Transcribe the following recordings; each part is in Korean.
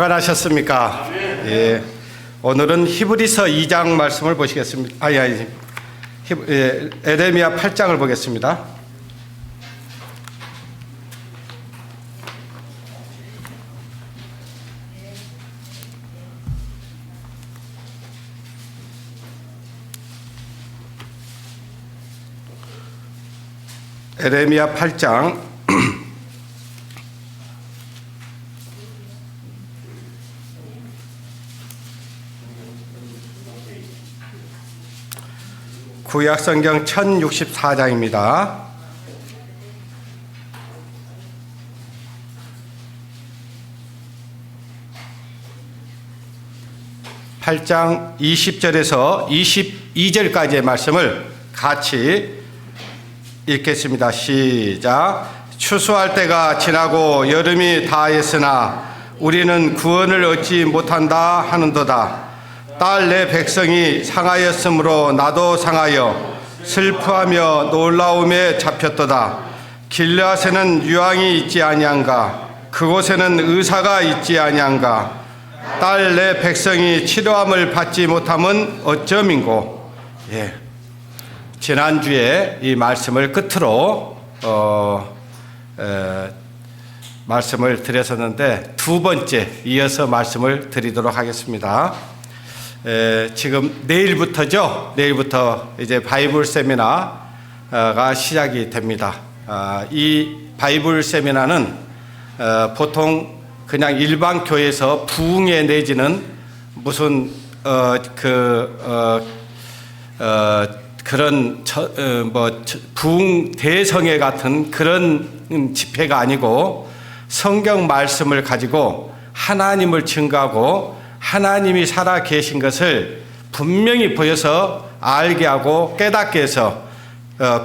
안녕하셨습니까? 예. 오늘은 히브리서 2장 말씀을 보시겠습니다. 에레미야 8장을 보겠습니다. 에레미야 8장 구약성경 1064장입니다. 8장 20절에서 22절까지의 말씀을 같이 읽겠습니다. 시작. 추수할 때가 지나고 여름이 다했으나 우리는 구원을 얻지 못한다 하는도다. 딸 내 백성이 상하였으므로 나도 상하여 슬퍼하며 놀라움에 잡혔도다. 길르앗에는 유황이 있지 아니한가? 그곳에는 의사가 있지 아니한가? 딸 내 백성이 치료함을 받지 못함은 어쩌민고? 예. 지난주에 이 말씀을 끝으로 말씀을 드렸었는데 두 번째 이어서 말씀을 드리도록 하겠습니다. 지금 내일부터죠. 내일부터 이제 바이블 세미나가 시작이 됩니다. 이 바이블 세미나는 보통 그냥 일반 교회에서 부흥회 내지는 무슨 그런 부흥 대성회 같은 그런 집회가 아니고 성경 말씀을 가지고 하나님을 증거하고 하나님이 살아 계신 것을 분명히 보여서 알게 하고 깨닫게 해서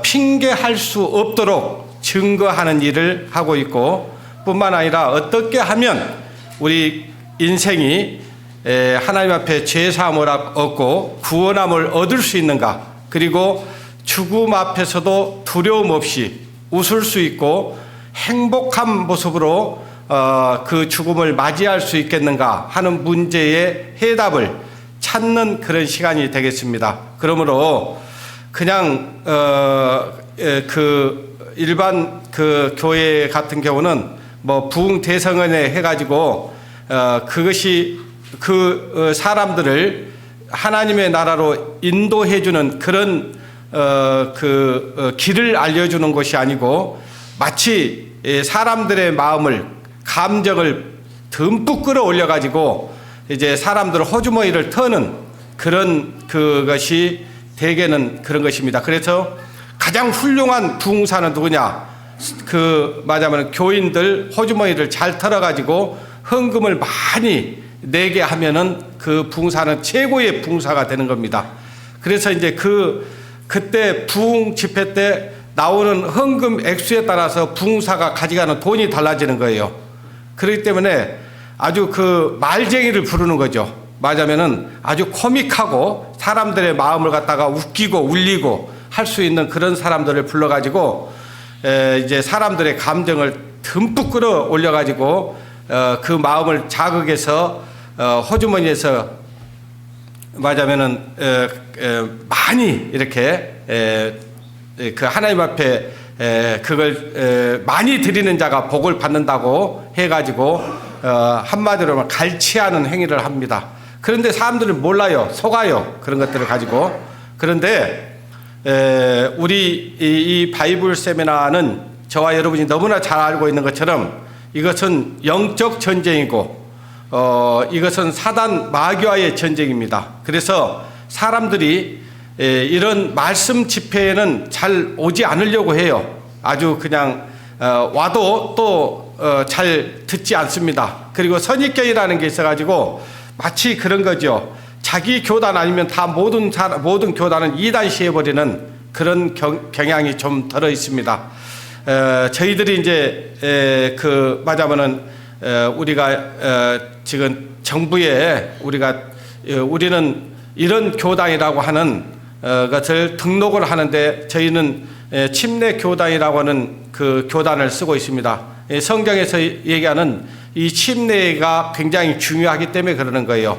핑계할 수 없도록 증거하는 일을 하고 있고, 뿐만 아니라 어떻게 하면 우리 인생이 하나님 앞에 죄사함을 얻고 구원함을 얻을 수 있는가, 그리고 죽음 앞에서도 두려움 없이 웃을 수 있고 행복한 모습으로 그 죽음을 맞이할 수 있겠는가 하는 문제의 해답을 찾는 그런 시간이 되겠습니다. 그러므로 그냥 그 일반 그 교회 같은 경우는 뭐 부흥 대성원에 해가지고 그것이 그 사람들을 하나님의 나라로 인도해주는 그런 길을 알려주는 것이 아니고, 마치 사람들의 마음을 감정을 듬뿍 끌어올려 가지고 이제 사람들 호주머니를 터는 그런 그것이 대개는 그런 것입니다. 그래서 가장 훌륭한 부흥사는 누구냐? 말하자면 교인들 호주머니를 잘 털어 가지고 헌금을 많이 내게 하면은 그 부흥사는 최고의 부흥사가 되는 겁니다. 그래서 이제 그때 부흥 집회 때 나오는 헌금 액수에 따라서 부흥사가 가져가는 돈이 달라지는 거예요. 그렇기 때문에 아주 그 말쟁이를 부르는 거죠. 말하자면은 아주 코믹하고 사람들의 마음을 갖다가 웃기고 울리고 할 수 있는 그런 사람들을 불러가지고 이제 사람들의 감정을 듬뿍 끌어올려가지고 그 마음을 자극해서 호주머니에서 말하자면은 많이 이렇게 그 하나님 앞에 그걸 많이 드리는 자가 복을 받는다고 해가지고 한마디로 말하면 갈취하는 행위를 합니다. 그런데 사람들은 몰라요. 속아요. 그런 것들을 가지고. 그런데 우리 이 바이블 세미나는 저와 여러분이 너무나 잘 알고 있는 것처럼 이것은 영적 전쟁이고 이것은 사단 마귀와의 전쟁입니다. 그래서 사람들이 이런 말씀 집회에는 잘 오지 않으려고 해요. 아주 그냥 와도 또 잘 듣지 않습니다. 그리고 선입견이라는 게 있어가지고 마치 그런 거죠. 자기 교단 아니면 다 모든 교단은 이단시해버리는 그런 경향이 좀 들어 있습니다. 저희들이 이제 말하자면은 우리가 지금 정부에 우리는 이런 교단이라고 하는 것을 등록을 하는데, 저희는 침례 교단이라고 하는 그 교단을 쓰고 있습니다. 성경에서 얘기하는 이 침례가 굉장히 중요하기 때문에 그러는 거예요.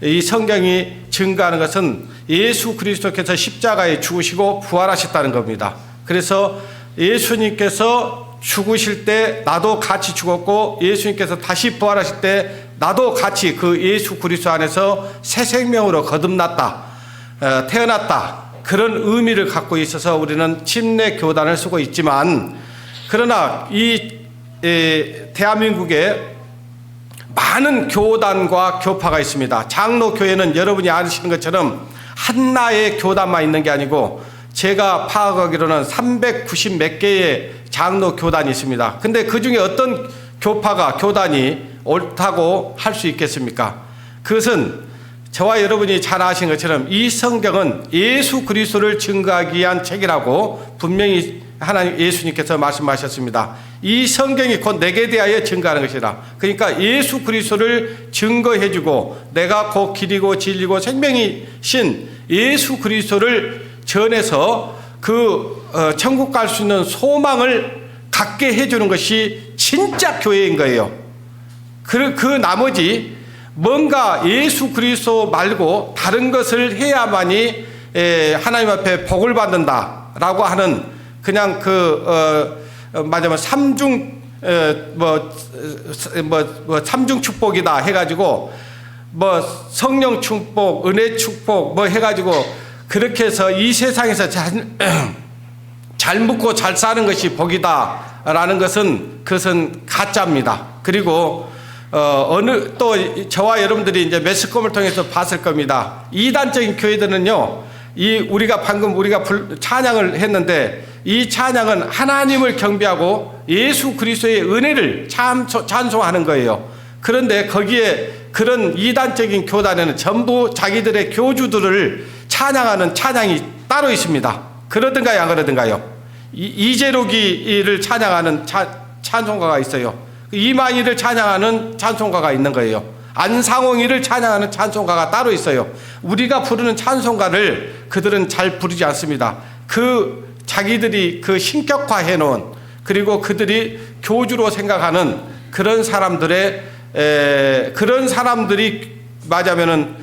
이 성경이 증거하는 것은 예수 그리스도께서 십자가에 죽으시고 부활하셨다는 겁니다. 그래서 예수님께서 죽으실 때 나도 같이 죽었고 예수님께서 다시 부활하실 때 나도 같이 그 예수 그리스도 안에서 새 생명으로 거듭났다, 태어났다, 그런 의미를 갖고 있어서 우리는 침례 교단을 쓰고 있지만, 그러나 이 대한민국에 많은 교단과 교파가 있습니다. 장로교회는 여러분이 아시는 것처럼 한나의 교단만 있는 게 아니고 제가 파악하기로는 390 몇 개의 장로 교단이 있습니다. 근데 그 중에 어떤 교파가, 교단이 옳다고 할 수 있겠습니까? 그것은 저와 여러분이 잘 아시는 것처럼 이 성경은 예수 그리스도를 증거하기 위한 책이라고 분명히 하나님 예수님께서 말씀하셨습니다. 이 성경이 곧 내게 대하여 증거하는 것이라. 그러니까 예수 그리스도를 증거해주고 내가 곧 길이고 진리고 생명이신 예수 그리스도를 전해서 천국 갈 수 있는 소망을 갖게 해주는 것이 진짜 교회인 거예요. 그 나머지 뭔가 예수 그리스도 말고 다른 것을 해야만이 하나님 앞에 복을 받는다라고 하는 그냥 말하자면 삼중 삼중 축복이다 해가지고 성령 축복, 은혜 축복 해가지고 그렇게 해서 이 세상에서 잘 묵고 잘 사는 것이 복이다라는 그것은 가짜입니다. 그리고 또 저와 여러분들이 이제 매스컴을 통해서 봤을 겁니다. 이단적인 교회들은요, 우리가 찬양을 했는데 이 찬양은 하나님을 경배하고 예수 그리스도의 은혜를 찬송하는 거예요. 그런데 거기에 그런 이단적인 교단에는 전부 자기들의 교주들을 찬양하는 찬양이 따로 있습니다. 그러든가요, 안 그러든가요? 이재록이를 찬양하는 찬송가가 있어요. 이만희를 찬양하는 찬송가가 있는 거예요. 안상홍이를 찬양하는 찬송가가 따로 있어요. 우리가 부르는 찬송가를 그들은 잘 부르지 않습니다. 자기들이 신격화해 놓은, 그리고 그들이 교주로 생각하는 그런 사람들이 맞으면은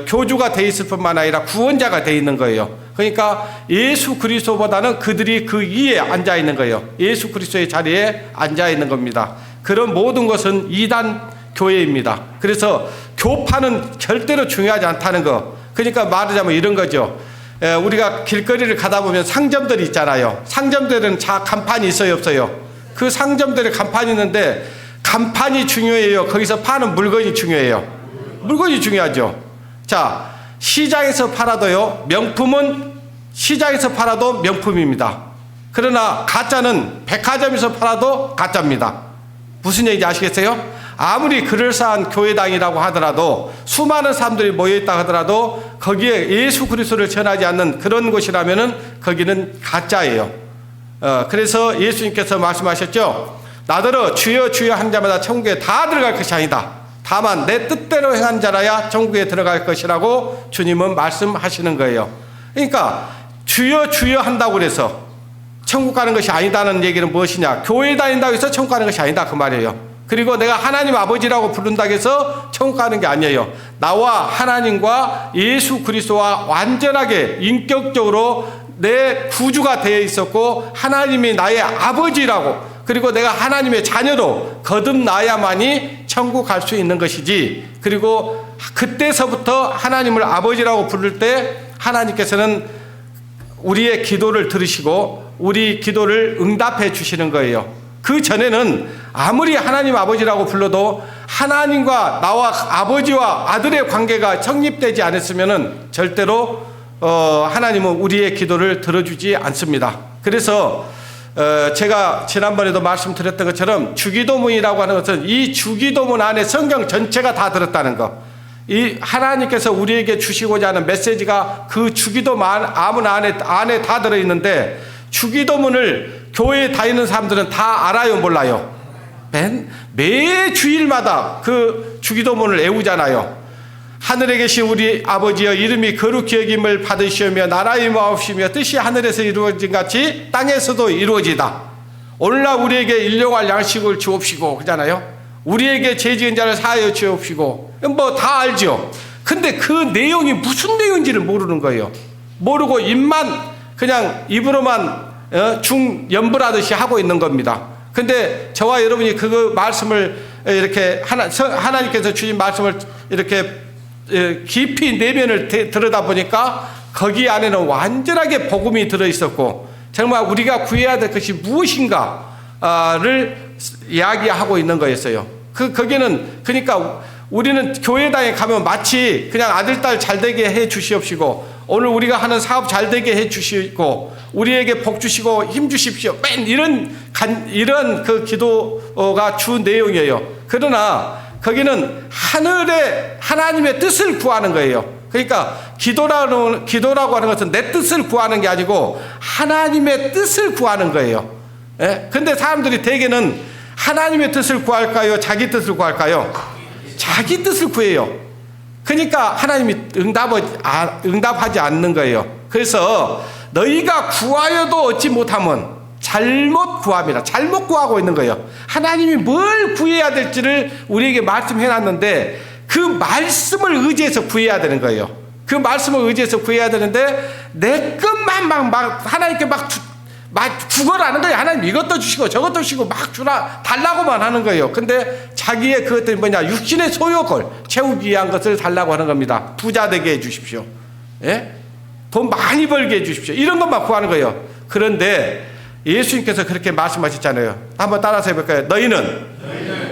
교주가 돼 있을 뿐만 아니라 구원자가 돼 있는 거예요. 그러니까 예수 그리스도보다는 그들이 그 위에 앉아 있는 거예요. 예수 그리스도의 자리에 앉아 있는 겁니다. 그런 모든 것은 이단 교회입니다. 그래서 교파는 절대로 중요하지 않다는 거. 그러니까 말하자면 이런 거죠. 우리가 길거리를 가다 보면 상점들이 있잖아요. 상점들은 간판이 있어요, 없어요? 그 상점들에 간판이 있는데 간판이 중요해요, 거기서 파는 물건이 중요해요? 물건이 중요하죠. 자, 시장에서 팔아도요, 명품은 시장에서 팔아도 명품입니다. 그러나 가짜는 백화점에서 팔아도 가짜입니다. 무슨 얘기인지 아시겠어요? 아무리 그럴싸한 교회당이라고 하더라도, 수많은 사람들이 모여있다 하더라도 거기에 예수 그리스도를 전하지 않는 그런 곳이라면은 거기는 가짜예요. 그래서 예수님께서 말씀하셨죠. 나더러 주여 주여 한 자마다 천국에 다 들어갈 것이 아니다. 다만 내 뜻대로 행한 자라야 천국에 들어갈 것이라고 주님은 말씀하시는 거예요. 그러니까 주여 주여 한다고 그래서 천국 가는 것이 아니다는 얘기는 무엇이냐? 교회 다닌다고 해서 천국 가는 것이 아니다, 그 말이에요. 그리고 내가 하나님 아버지라고 부른다고 해서 천국 가는 게 아니에요. 나와 하나님과 예수 그리스도와 완전하게 인격적으로 내 구주가 되어 있었고, 하나님이 나의 아버지라고, 그리고 내가 하나님의 자녀로 거듭나야만이 천국 갈 수 있는 것이지, 그리고 그때서부터 하나님을 아버지라고 부를 때 하나님께서는 우리의 기도를 들으시고 우리 기도를 응답해 주시는 거예요. 그 전에는 아무리 하나님 아버지라고 불러도 하나님과 나와 아버지와 아들의 관계가 성립되지 않았으면 절대로 하나님은 우리의 기도를 들어주지 않습니다. 그래서 제가 지난번에도 말씀드렸던 것처럼 주기도문이라고 하는 것은 이 주기도문 안에 성경 전체가 다 들었다는 것. 이 하나님께서 우리에게 주시고자 하는 메시지가 그 주기도문 안에 다 들어있는데, 주기도문을 교회에 다니는 사람들은 다 알아요, 몰라요? 매 주일마다 그 주기도문을 외우잖아요. 하늘에 계신 우리 아버지여, 이름이 거룩히 여김을 받으시오며 나라의 마옵시며 뜻이 하늘에서 이루어진 같이 땅에서도 이루어지다. 오늘날 우리에게 일용할 양식을 주옵시고, 그러잖아요. 우리에게 죄 지은 자를 사하여 주옵시고, 뭐 다 알죠. 근데 그 내용이 무슨 내용인지를 모르는 거예요. 모르고 입만 그냥 입으로만 중연부라듯이 하고 있는 겁니다. 근데 저와 여러분이 그 말씀을 이렇게 하나님께서 주신 말씀을 이렇게 깊이 내면을 들여다보니까 거기 안에는 완전하게 복음이 들어있었고, 정말 우리가 구해야 될 것이 무엇인가를 이야기하고 있는 거였어요. 거기는, 그러니까 우리는 교회당에 가면 마치 그냥 아들, 딸 잘 되게 해 주시옵시고, 오늘 우리가 하는 사업 잘 되게 해 주시고, 우리에게 복 주시고 힘 주십시오, 맨 이런 그 기도가 주 내용이에요. 그러나 거기는 하나님의 뜻을 구하는 거예요. 그러니까 기도라고 하는 것은 내 뜻을 구하는 게 아니고 하나님의 뜻을 구하는 거예요. 예? 근데 사람들이 대개는 하나님의 뜻을 구할까요? 자기 뜻을 구할까요? 자기 뜻을 구해요. 그러니까 하나님이 응답하지 않는 거예요. 그래서 너희가 구하여도 얻지 못하면 잘못 구합니다. 잘못 구하고 있는 거예요. 하나님이 뭘 구해야 될지를 우리에게 말씀해 놨는데 그 말씀을 의지해서 구해야 되는 거예요. 그 말씀을 의지해서 구해야 되는데 내 것만 막 하나님께 막 구걸하는 거예요. 하나님 이것도 주시고 저것도 주시고 막 달라고만 하는 거예요. 근데 자기의 그것들이 뭐냐, 육신의 소욕을 채우기 위한 것을 달라고 하는 겁니다. 부자 되게 해 주십시오. 예? 돈 많이 벌게 해 주십시오. 이런 것만 구하는 거예요. 그런데 예수님께서 그렇게 말씀하셨잖아요. 한번 따라서 해볼까요?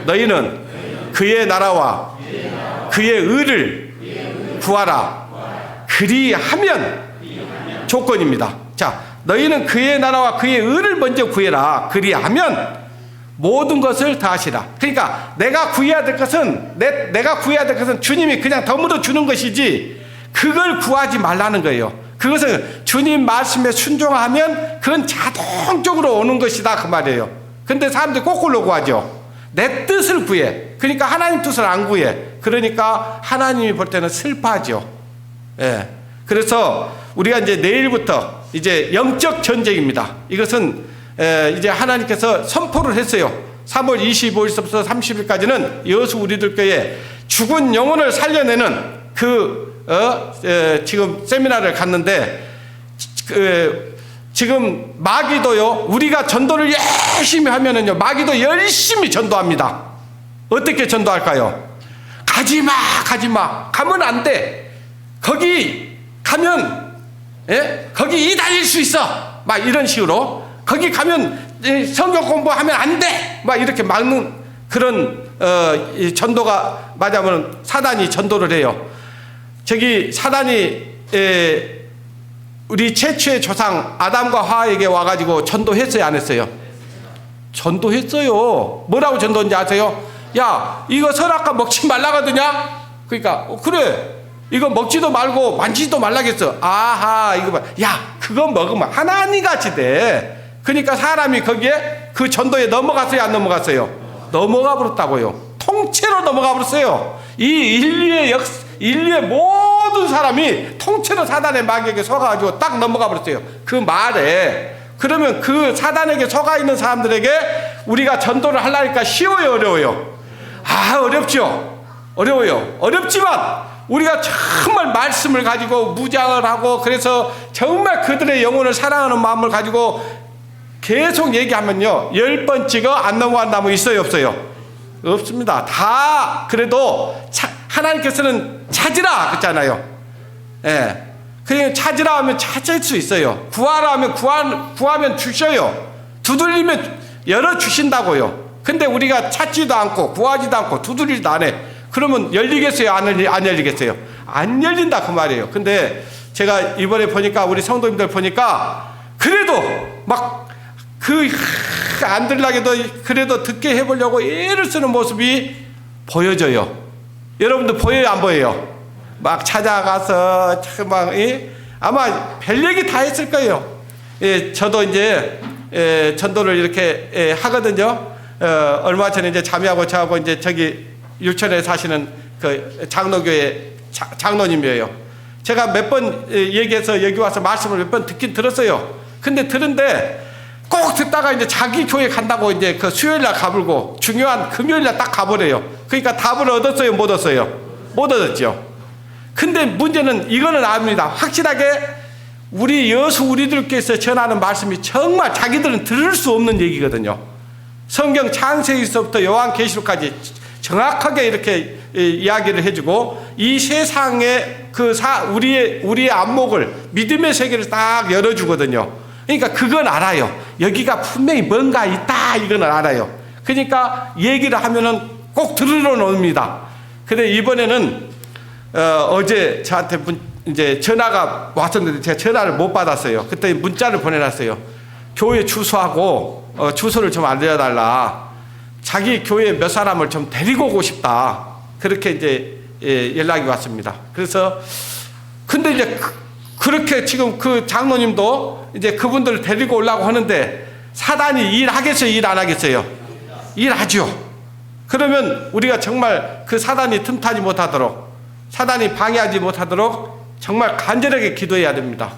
너희는 그의 나라와 그의 의를 구하라. 그리하면 조건입니다. 자, 너희는 그의 나라와 그의 의를 먼저 구해라. 그리하면 모든 것을 다 하시라. 그러니까 내가 구해야 될 것은 주님이 그냥 덤으로 주는 것이지 그걸 구하지 말라는 거예요. 그것은 주님 말씀에 순종하면 그건 자동적으로 오는 것이다, 그 말이에요. 근데 사람들이 거꾸로 구하죠. 내 뜻을 구해. 그러니까 하나님 뜻을 안 구해. 그러니까 하나님이 볼 때는 슬퍼하죠. 예. 그래서 우리가 이제 내일부터 이제 영적 전쟁입니다. 이것은 이제 하나님께서 선포를 했어요. 3월 25일부터 30일까지는 여수 우리들 교회 죽은 영혼을 살려내는 지금 세미나를 갔는데, 지금 마귀도요, 우리가 전도를 열심히 하면은요, 마귀도 열심히 전도합니다. 어떻게 전도할까요? 가지마. 가면 안 돼. 거기 가면, 거기 이달릴 수 있어. 막 이런 식으로. 거기 가면 성경 공부하면 안 돼. 막 이렇게 막는 그런, 전도가 맞으면 사단이 전도를 해요. 사단이, 우리 최초의 조상 아담과 하와에게 와가지고 전도했어요, 안 했어요? 전도했어요. 뭐라고 전도했는지 아세요? 야, 이거 선악과 먹지 말라거든요. 그러니까 그래, 이거 먹지도 말고 만지지도 말라겠어. 아하, 이거 봐. 야, 그거 먹으면 하나님같이 돼. 그러니까 사람이 거기에 그 전도에 넘어갔어요, 안 넘어갔어요? 넘어가 버렸다고요. 통째로 넘어가 버렸어요. 이 인류의 모든 사람이 통째로 사단의 마귀에게 속아가지고 딱 넘어가 버렸어요. 그 말에. 그러면 그 사단에게 속아 있는 사람들에게 우리가 전도를 하려니까 쉬워요, 어려워요? 어렵죠. 어려워요. 어렵지만 우리가 정말 말씀을 가지고 무장을 하고, 그래서 정말 그들의 영혼을 사랑하는 마음을 가지고 계속 얘기하면요, 10번 찍어 안 넘어간다면 있어요, 없어요? 없습니다. 다 그래도 하나님께서는 찾으라 그랬잖아요. 예. 그냥 찾으라 하면 찾을 수 있어요. 구하라 하면 구하면 주셔요. 두들리면 열어주신다고요. 근데 우리가 찾지도 않고 구하지도 않고 두드리지도 안 해. 그러면 열리겠어요? 안 열리겠어요? 안 열린다, 그 말이에요. 근데 제가 이번에 보니까, 우리 성도님들 보니까 그래도 막 안 들라게도 그래도 듣게 해보려고 애를 쓰는 모습이 보여져요. 여러분들 보여요, 안 보여요? 막 찾아가서 아마 별 얘기 다 했을 거예요. 저도 이제 전도를 이렇게 하거든요. 얼마 전에 이제 자매하고 저하고 이제 저기 유천에 사시는 그 장로교회 장로님이에요. 제가 몇 번 얘기해서 여기 와서 말씀을 몇 번 듣긴 들었어요. 근데 들은데 꼭 듣다가 이제 자기 교회 간다고 이제 그 수요일날 가불고 중요한 금요일날 딱 가버려요. 그러니까 답을 얻었어요, 못 얻었어요? 못 얻었죠. 근데 문제는 이거는 압니다. 확실하게 우리 여수 우리들께서 전하는 말씀이 정말 자기들은 들을 수 없는 얘기거든요. 성경 창세기서부터 요한계시록까지 정확하게 이렇게 이야기를 해주고 이 세상의 우리의 안목을 믿음의 세계를 딱 열어주거든요. 그러니까 그건 알아요. 여기가 분명히 뭔가 있다 이건 알아요. 그러니까 얘기를 하면은 꼭 들으러 놉니다. 근데 이번에는 어제 저한테 이제 전화가 왔었는데 제가 전화를 못 받았어요. 그때 문자를 보내놨어요. 교회 주소하고 주소를 좀 알려달라. 자기 교회 몇 사람을 좀 데리고 오고 싶다. 그렇게 이제 연락이 왔습니다. 그래서 근데 이제 그렇게 지금 그 장로님도 이제 그분들을 데리고 오려고 하는데 사단이 일하겠어요? 일 안 하겠어요? 일하죠. 그러면 우리가 정말 그 사단이 틈타지 못하도록 사단이 방해하지 못하도록 정말 간절하게 기도해야 됩니다.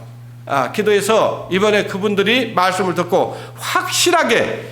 기도해서 이번에 그분들이 말씀을 듣고 확실하게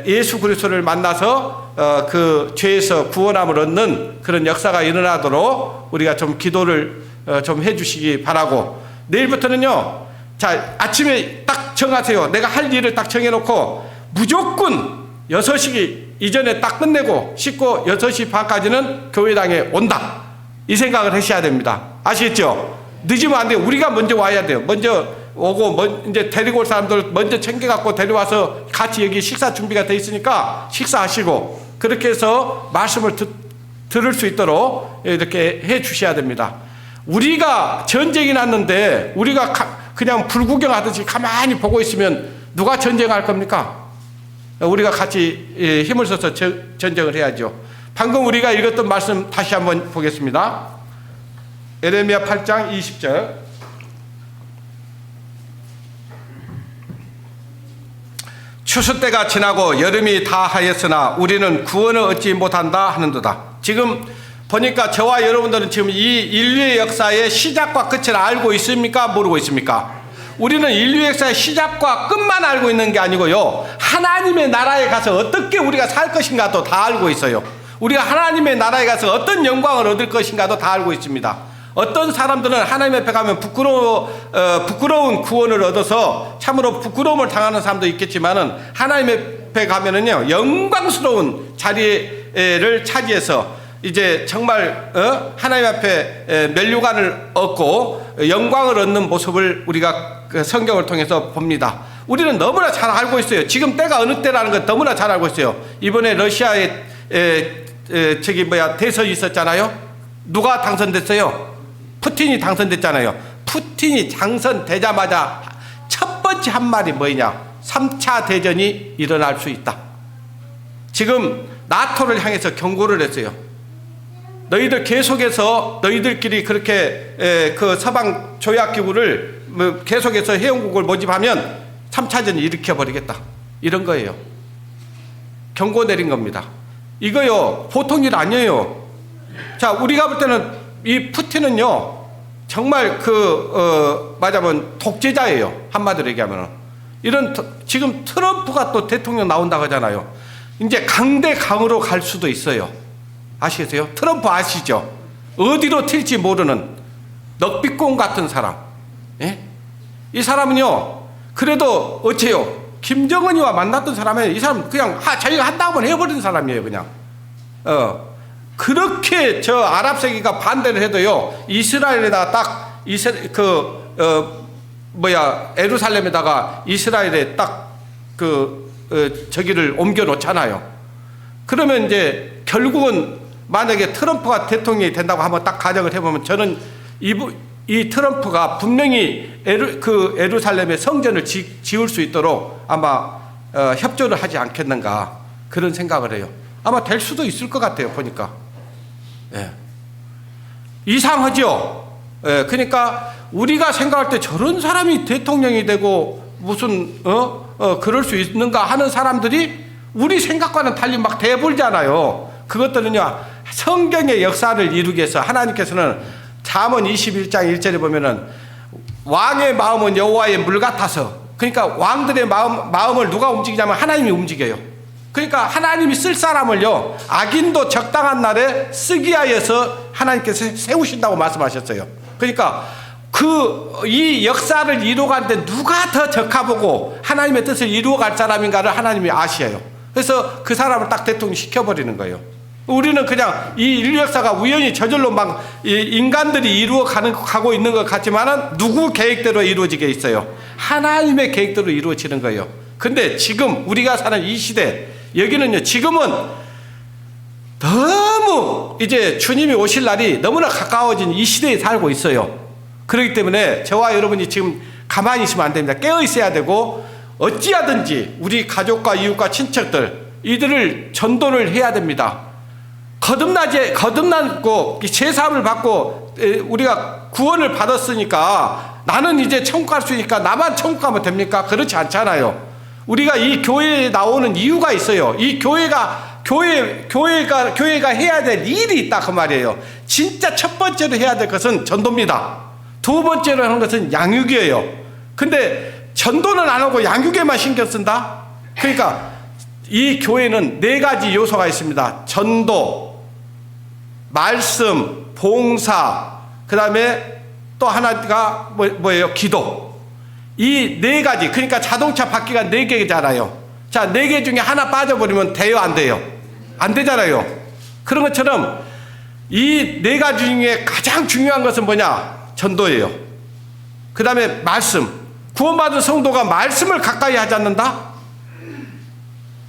예수 그리스도를 만나서 그 죄에서 구원함을 얻는 그런 역사가 일어나도록 우리가 좀 기도를 좀 해주시기 바라고, 내일부터는요, 자, 아침에 딱 정하세요. 내가 할 일을 딱 정해놓고 무조건 6시 이전에 딱 끝내고 씻고 6시 반까지는 교회당에 온다. 이 생각을 하셔야 됩니다. 아시겠죠? 늦으면 안 돼요. 우리가 먼저 와야 돼요. 먼저 오고 이제 데리고 올 사람들 먼저 챙겨갖고 데려와서 같이 여기 식사 준비가 돼 있으니까 식사하시고 그렇게 해서 말씀을 들을 수 있도록 이렇게 해 주셔야 됩니다. 우리가 전쟁이 났는데 우리가 그냥 불구경하듯이 가만히 보고 있으면 누가 전쟁할 겁니까? 우리가 같이 힘을 써서 전쟁을 해야죠. 방금 우리가 읽었던 말씀 다시 한번 보겠습니다. 에레미야 8장 20절. 추수 때가 지나고 여름이 다하였으나 우리는 구원을 얻지 못한다 하는도다. 지금 보니까 저와 여러분들은 지금 이 인류의 역사의 시작과 끝을 알고 있습니까? 모르고 있습니까? 우리는 인류의 역사의 시작과 끝만 알고 있는 게 아니고요, 하나님의 나라에 가서 어떻게 우리가 살 것인가도 다 알고 있어요. 우리가 하나님의 나라에 가서 어떤 영광을 얻을 것인가도 다 알고 있습니다. 어떤 사람들은 하나님 앞에 가면 부끄러운 구원을 얻어서 참으로 부끄러움을 당하는 사람도 있겠지만은 하나님 앞에 가면은요, 영광스러운 자리를 차지해서 이제 정말 하나님 앞에 면류관을 얻고 영광을 얻는 모습을 우리가 그 성경을 통해서 봅니다. 우리는 너무나 잘 알고 있어요. 지금 때가 어느 때라는 건 너무나 잘 알고 있어요. 이번에 러시아에 대선이 있었잖아요. 누가 당선됐어요? 푸틴이 당선됐잖아요. 푸틴이 당선되자마자 첫 번째 한 말이 뭐냐? 3차 대전이 일어날 수 있다. 지금 나토를 향해서 경고를 했어요. 너희들 계속해서 너희들끼리 그렇게 그 서방 조약기구를 계속해서 회원국을 모집하면 3차전이 일으켜버리겠다. 이런 거예요. 경고 내린 겁니다. 이거요, 보통 일 아니에요. 자, 우리가 볼 때는 이 푸틴은요, 정말 말하자면 독재자예요. 한마디로 얘기하면. 지금 트럼프가 또 대통령 나온다고 하잖아요. 이제 강대강으로 갈 수도 있어요. 아시겠어요? 트럼프 아시죠? 어디로 튈지 모르는 넉비공 같은 사람. 예? 이 사람은요, 그래도 어째요? 김정은이와 만났던 사람은 이 사람 그냥 자기가 한다고 해버린 사람이에요, 그냥. 그렇게 저 아랍 세계가 반대를 해도요, 이스라엘에다 딱 에루살렘에다가 이스라엘에 딱 저기를 옮겨 놓잖아요. 그러면 이제 결국은 만약에 트럼프가 대통령이 된다고 한번 딱 가정을 해보면 저는 이 트럼프가 분명히 에루살렘에 성전을 지을 수 있도록 아마 협조를 하지 않겠는가 그런 생각을 해요. 아마 될 수도 있을 것 같아요, 보니까. 예. 이상하죠? 예. 그러니까 우리가 생각할 때 저런 사람이 대통령이 되고 무슨 그럴 수 있는가 하는 사람들이 우리 생각과는 달리 막 대불잖아요. 그것들은요, 성경의 역사를 이루기 위해서 하나님께서는 잠언 21장 1절에 보면은 왕의 마음은 여호와의 물 같아서 그러니까 왕들의 마음을 누가 움직이냐면 하나님이 움직여요. 그러니까 하나님이 쓸 사람을요, 악인도 적당한 날에 쓰기 위해서 하나님께서 세우신다고 말씀하셨어요. 그러니까 이 역사를 이루어가는데 누가 더 적합하고 하나님의 뜻을 이루어갈 사람인가를 하나님이 아시어요. 그래서 그 사람을 딱 대통령 시켜버리는 거예요. 우리는 그냥 이 인류 역사가 우연히 저절로 막 인간들이 가고 있는 것 같지만은 누구 계획대로 이루어지게 있어요. 하나님의 계획대로 이루어지는 거예요. 근데 지금 우리가 사는 이 시대, 여기는요, 지금은 너무 이제 주님이 오실 날이 너무나 가까워진 이 시대에 살고 있어요. 그렇기 때문에 저와 여러분이 지금 가만히 있으면 안 됩니다. 깨어 있어야 되고, 어찌하든지 우리 가족과 이웃과 친척들, 이들을 전도를 해야 됩니다. 거듭나고 제사함을 받고 우리가 구원을 받았으니까 나는 이제 천국 갈 수 있으니까 나만 천국 가면 됩니까? 그렇지 않잖아요. 우리가 이 교회에 나오는 이유가 있어요. 이 교회가 해야 될 일이 있다 그 말이에요. 진짜 첫 번째로 해야 될 것은 전도입니다. 두 번째로 하는 것은 양육이에요. 근데 전도는 안 하고 양육에만 신경 쓴다? 그러니까 이 교회는 4가지 요소가 있습니다. 전도, 말씀, 봉사, 그 다음에 또 하나가 뭐예요? 기도. 이 4가지. 그러니까 자동차 바퀴가 4개잖아요. 자, 4개 중에 하나 빠져버리면 돼요, 안 돼요? 안 되잖아요. 그런 것처럼 이 4가지 중에 가장 중요한 것은 뭐냐? 전도예요. 그 다음에 말씀. 구원받은 성도가 말씀을 가까이 하지 않는다?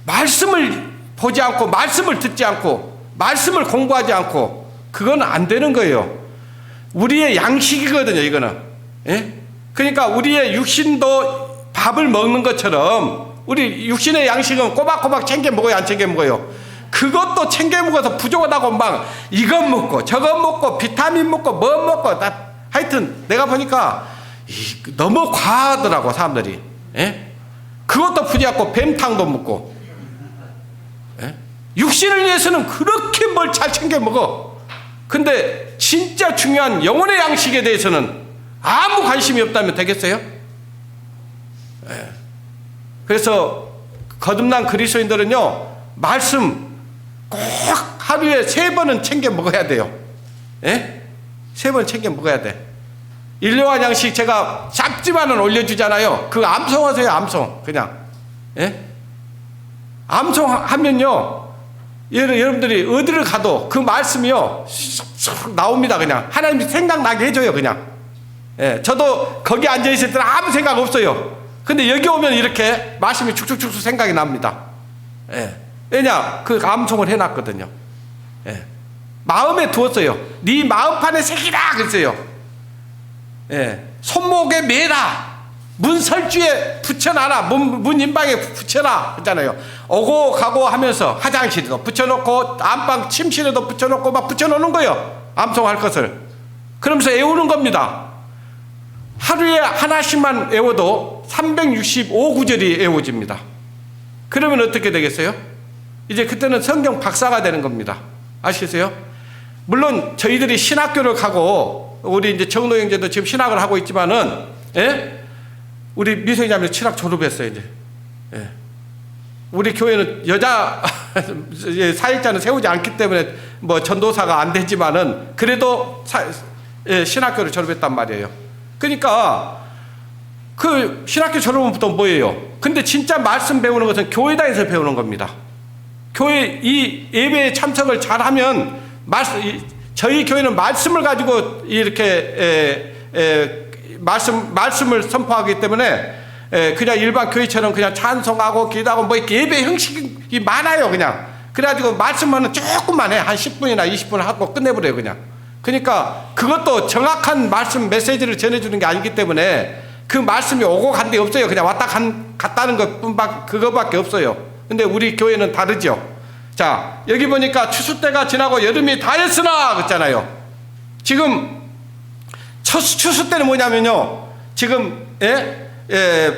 말씀을 보지 않고, 말씀을 듣지 않고, 말씀을 공부하지 않고, 그건 안 되는 거예요. 우리의 양식이거든요, 이거는. 예? 그러니까 우리의 육신도 밥을 먹는 것처럼 우리 육신의 양식은 꼬박꼬박 챙겨 먹어요, 안 챙겨 먹어요? 그것도 챙겨 먹어서 부족하다고 막 이것 먹고 저것 먹고 비타민 먹고 뭐 먹고 하여튼 내가 보니까 너무 과하더라고 사람들이. 예? 그것도 부족하고 뱀탕도 먹고. 예? 육신을 위해서는 그렇게 뭘 잘 챙겨 먹어. 근데 진짜 중요한 영혼의 양식에 대해서는 아무 관심이 없다면 되겠어요? 예. 그래서 거듭난 그리스도인들은요, 말씀 꼭 하루에 3번은 챙겨 먹어야 돼요. 예? 3번 챙겨 먹어야 돼. 일용할 양식 제가 작지만은 올려주잖아요. 그거 암송하세요, 암송. 그냥. 예? 암송하면요, 여러분들이 어디를 가도 그 말씀이요, 쑥 나옵니다. 그냥. 하나님이 생각나게 해줘요, 그냥. 예, 저도 거기 앉아있을 때는 아무 생각 없어요. 근데 여기 오면 이렇게 말씀이 축축축 생각이 납니다. 예. 왜냐? 그 암송을 해놨거든요. 예. 마음에 두었어요. 네 마음판에 새기라 그랬어요. 예. 손목에 매라. 문 설주에 붙여놔라. 문 인방에 붙여라 그랬잖아요. 오고 가고 하면서 화장실에도 붙여놓고 안방 침실에도 붙여놓고 막 붙여놓는 거예요. 암송할 것을. 그러면서 외우는 겁니다. 하루에 하나씩만 외워도 365구절이 외워집니다. 그러면 어떻게 되겠어요? 이제 그때는 성경 박사가 되는 겁니다. 아시겠어요? 물론 저희들이 신학교를 가고 우리 이제 정도 형제도 지금 신학을 하고 있지만은, 예? 우리 미성자매 신학 졸업했어요 이제. 예. 우리 교회는 여자 사역자는 세우지 않기 때문에 뭐 전도사가 안 되지만은 그래도 신학교를 졸업했단 말이에요. 그러니까 그 신학교 졸업부터 뭐예요? 근데 진짜 말씀 배우는 것은 교회당에서 배우는 겁니다. 교회 이 예배에 참석을 잘하면 저희 교회는 말씀을 가지고 이렇게 말씀을 선포하기 때문에 그냥 일반 교회처럼 그냥 찬송하고 기도하고 뭐 이렇게 예배 형식이 많아요. 그냥 그래가지고 말씀만 조금만 해. 한 10분이나 20분 하고 끝내버려요 그냥. 그러니까 그것도 정확한 말씀 메시지를 전해주는 게 아니기 때문에 그 말씀이 오고 간 데 없어요. 그냥 왔다 갔다는 그것밖에 없어요. 근데 우리 교회는 다르죠. 자, 여기 보니까 추수 때가 지나고 여름이 다했으나 그랬잖아요. 지금 추수 때는 뭐냐면요, 지금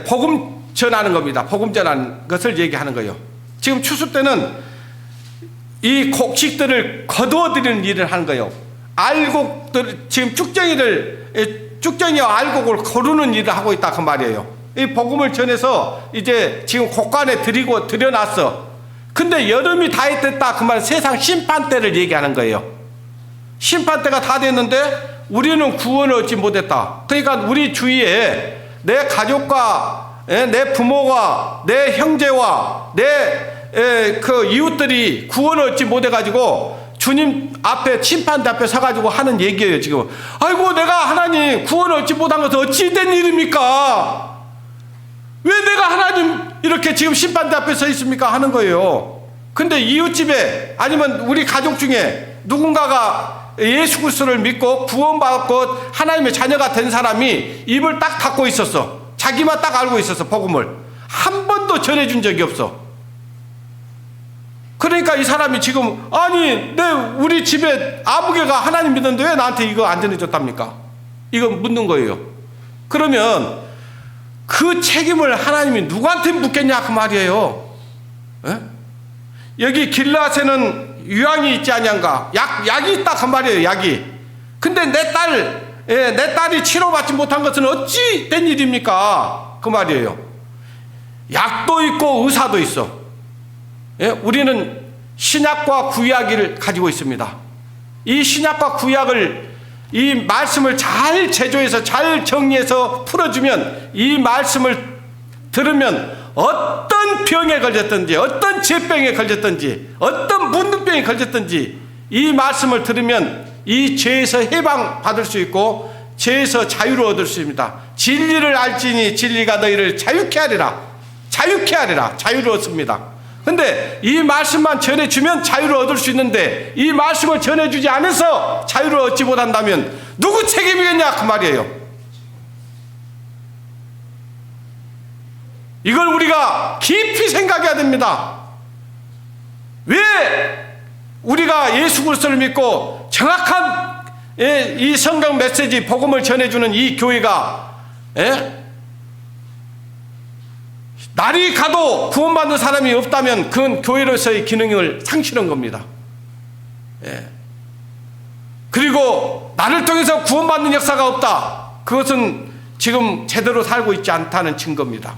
복음 전하는 겁니다. 복음 전하는 것을 얘기하는 거예요. 지금 추수 때는 이 곡식들을 거두어들이는 일을 하는 거예요. 알곡들, 지금 쭉정이와 알곡을 거두는 일을 하고 있다 그 말이에요. 이 복음을 전해서 이제 지금 곳간에 들여놨어. 근데 여름이 다 됐다 그 말, 세상 심판대를 얘기하는 거예요. 심판대가 다 됐는데 우리는 구원을 얻지 못했다. 그러니까 우리 주위에 내 가족과 내 부모와 내 형제와 내 그 이웃들이 구원을 얻지 못해가지고 주님 앞에 심판대 앞에 서가지고 하는 얘기예요. 지금 아이고 내가 하나님 구원을 얻지 못한 것은 어찌 된 일입니까? 왜 내가 하나님 이렇게 지금 심판대 앞에 서 있습니까? 하는 거예요. 근데 이웃집에 아니면 우리 가족 중에 누군가가 예수 그리스도를 믿고 구원받고 하나님의 자녀가 된 사람이 입을 딱 닫고 있었어. 자기만 딱 알고 있었어. 복음을 한 번도 전해준 적이 없어. 그러니까 이 사람이 지금 아니 우리 집에 아무개가 하나님 믿는데 왜 나한테 이거 안 전해줬답니까? 이거 묻는 거예요. 그러면 그 책임을 하나님이 누구한테 묻겠냐 그 말이에요. 에? 여기 길라앗에는 유황이 있지 아니한가? 약이 있다 그 말이에요. 약이. 근데 내 딸이 치료받지 못한 것은 어찌 된 일입니까? 그 말이에요. 약도 있고 의사도 있어. 예? 우리는 신약과 구약을 가지고 있습니다. 이 신약과 구약을 이 말씀을 잘 제조해서 잘 정리해서 풀어주면 이 말씀을 들으면 어떤 병에 걸렸든지 어떤 죄병에 걸렸든지 어떤 문둥병에 걸렸든지 이 말씀을 들으면 이 죄에서 해방받을 수 있고 죄에서 자유를 얻을 수 있습니다. 진리를 알지니 진리가 너희를 자유케 하리라. 자유케 하리라. 자유를 얻습니다. 근데 이 말씀만 전해주면 자유를 얻을 수 있는데 이 말씀을 전해주지 않아서 자유를 얻지 못한다면 누구 책임이겠냐 그 말이에요. 이걸 우리가 깊이 생각해야 됩니다. 왜 우리가 예수 그리스도를 믿고 정확한 이 성경 메시지 복음을 전해주는 이 교회가 날이 가도 구원받는 사람이 없다면 그건 교회로서의 기능을 상실한 겁니다. 그리고 나를 통해서 구원받는 역사가 없다. 그것은 지금 제대로 살고 있지 않다는 증거입니다.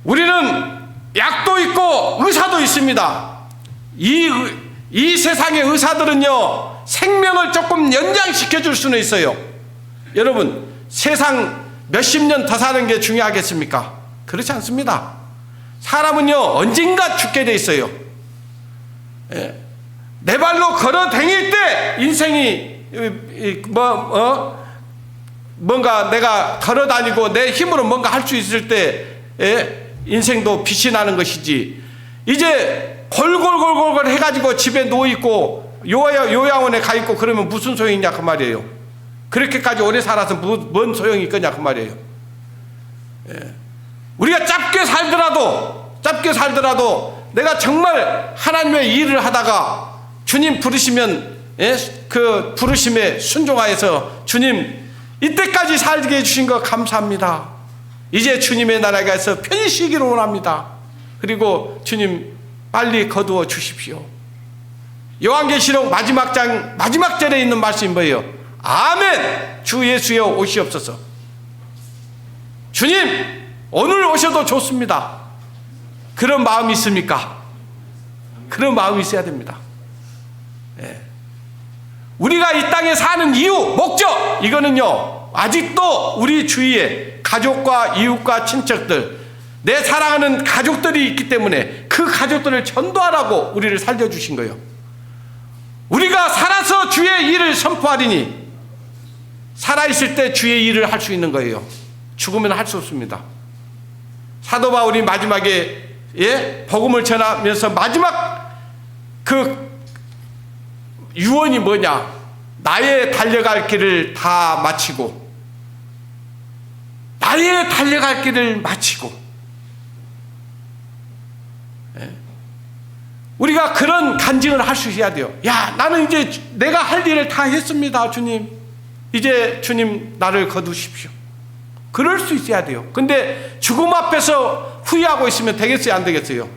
우리는 약도 있고 의사도 있습니다. 이 세상의 의사들은요 생명을 조금 연장시켜 줄 수는 있어요. 여러분 세상 몇십 년 더 사는 게 중요하겠습니까? 그렇지 않습니다. 사람은요 언젠가 죽게 돼 있어요. 내 발로 걸어 다닐 때 인생이 뭔가 내가 걸어 다니고 내 힘으로 뭔가 할 수 있을 때 인생도 빛이 나는 것이지, 이제 골골골골 해가지고 집에 누워있고 요양원에 가 있고 그러면 무슨 소용이냐 그 말이에요. 그렇게까지 오래 살아서 뭔 소용이 있겠냐 그 말이에요. 우리가 짧게 살더라도 내가 정말 하나님의 일을 하다가 주님 부르시면 그 부르심에 순종하여서 주님 이때까지 살게 해주신 거 감사합니다. 이제 주님의 나라에 가서 편히 쉬기를 원합니다. 그리고 주님 빨리 거두어 주십시오. 요한계시록 마지막 장 마지막 절에 있는 말씀이 뭐예요? 아멘. 주 예수여 오시옵소서. 주님 오늘 오셔도 좋습니다. 그런 마음이 있습니까? 그런 마음이 있어야 됩니다. 우리가 이 땅에 사는 이유, 목적, 이거는요 아직도 우리 주위에 가족과 이웃과 친척들, 내 사랑하는 가족들이 있기 때문에 그 가족들을 전도하라고 우리를 살려주신 거예요. 우리가 살아서 주의 일을 선포하리니, 살아있을 때 주의 일을 할 수 있는 거예요. 죽으면 할 수 없습니다. 사도 바울이 마지막에 복음을 전하면서 마지막 그 유언이 뭐냐? 나의 달려갈 길을 다 마치고, 나의 달려갈 길을 마치고. 우리가 그런 간증을 할 수 있어야 돼요. 야, 나는 이제 내가 할 일을 다 했습니다, 주님. 이제 주님 나를 거두십시오. 그럴 수 있어야 돼요. 근데 죽음 앞에서 후회하고 있으면 되겠어요, 안 되겠어요?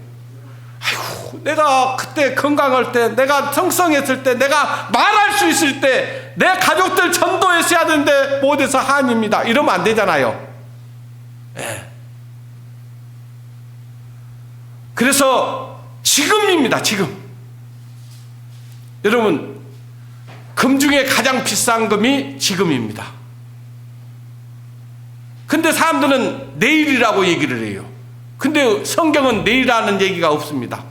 아이고, 내가 그때 건강할 때, 내가 성성했을 때, 내가 말할 수 있을 때, 내 가족들 전도했어야 되는데 못해서 한입니다. 이러면 안 되잖아요. 예. 그래서 지금입니다. 지금. 여러분, 금 중에 가장 비싼 금이 지금입니다. 근데 사람들은 내일이라고 얘기를 해요. 근데 성경은 내일이라는 얘기가 없습니다.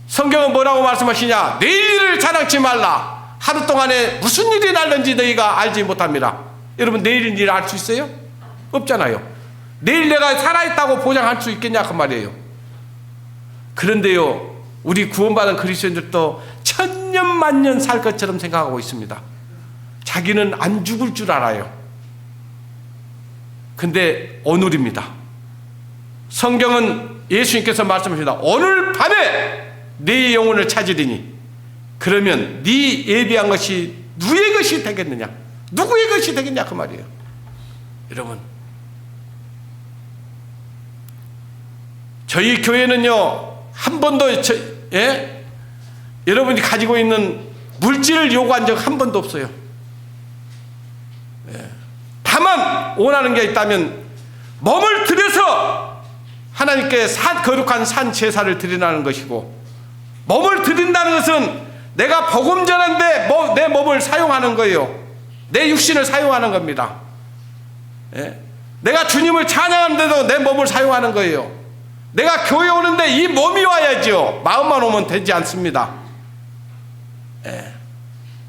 성경은 뭐라고 말씀하시냐? 내일 일을 자랑치 말라. 하루 동안에 무슨 일이 날는지 너희가 알지 못합니다. 여러분, 내일 일을 알 수 있어요? 없잖아요. 내일 내가 살아있다고 보장할 수 있겠냐 그 말이에요. 그런데요, 우리 구원받은 그리스도인들도 천년만년 살 것처럼 생각하고 있습니다. 자기는 안 죽을 줄 알아요. 근데 오늘입니다. 성경은 예수님께서 말씀하십니다. 오늘 밤에 네 영혼을 찾으리니 그러면 네 예비한 것이 누구의 것이 되겠느냐? 누구의 것이 되겠냐 그 말이에요. 여러분, 저희 교회는요 한 번도 여러분이 가지고 있는 물질을 요구한 적 한 번도 없어요. 다만 원하는 게 있다면 몸을 들여서 하나님께 거룩한 산 제사를 드리라는 것이고, 몸을 드린다는 것은 내가 복음 전하는데 내 몸을 사용하는 거예요. 내 육신을 사용하는 겁니다. 내가 주님을 찬양하는데도 내 몸을 사용하는 거예요. 내가 교회 오는데 이 몸이 와야죠. 마음만 오면 되지 않습니다.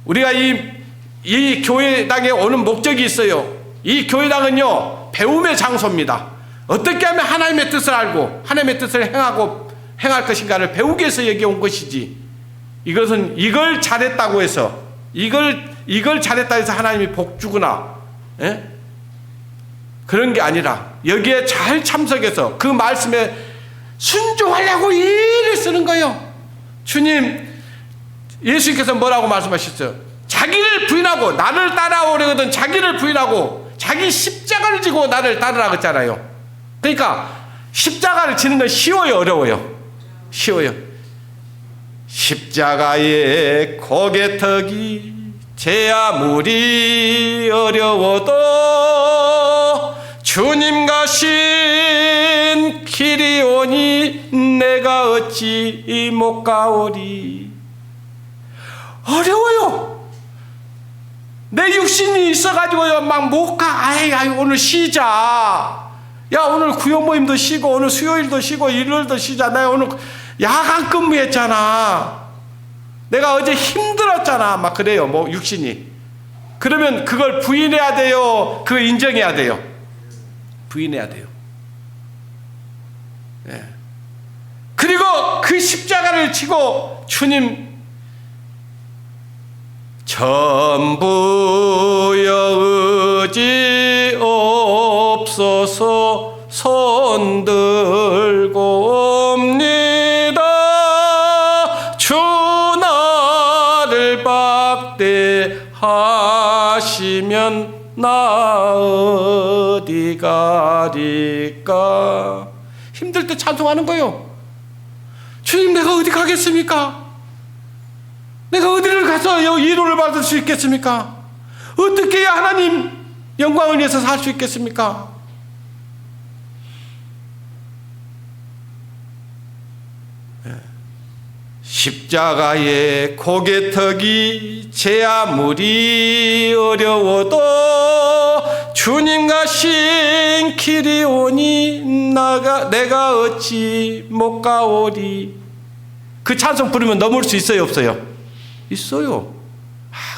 우리가 이 교회당에 오는 목적이 있어요. 이 교회당은요 배움의 장소입니다. 어떻게 하면 하나님의 뜻을 알고 하나님의 뜻을 행할 것인가를 배우기 위해서 여기 온 것이지, 이것은 이걸 잘했다고 해서 이걸 잘했다 해서 하나님이 복 주거나 그런 게 아니라 여기에 잘 참석해서 그 말씀에 순종하려고 일을 쓰는 거예요. 예수님께서 뭐라고 말씀하셨어요? 자기를 부인하고 나를 따라오려거든 자기를 부인하고 자기 십자가를 지고 나를 따르라고 했잖아요. 그러니까 십자가를 지는 건 쉬워요, 어려워요? 쉬워요. 십자가의 고개턱이 제 아무리 어려워도 주님 가신 길이 오니 내가 어찌 못 가오리. 어려워요. 내 육신이 있어가지고요 막 못 가. 아이 오늘 쉬자. 야 오늘 구역 모임도 쉬고 오늘 수요일도 쉬고 일요일도 쉬자. 나 오늘 야간 근무했잖아. 내가 어제 힘들었잖아. 막 그래요. 뭐 육신이. 그러면 그걸 부인해야 돼요? 그거 인정해야 돼요? 부인해야 돼요. 그리고 그 십자가를 지고 주님 전부여 의지 없어서 손 들고 옵니다. 주 나를 박대하시면 나 어디 가리까. 힘들 때 찬송하는 거예요. 주님 내가 어디 가겠습니까? 내가 어디를 가서 위로를 받을 수 있겠습니까? 어떻게 해야 하나님 영광을 위해서 살 수 있겠습니까? 십자가의 고개턱이 제 아무리 어려워도 주님 가신 길이 오니 내가 어찌 못 가오리. 그 찬송 부르면 넘을 수 있어요, 없어요? 있어요.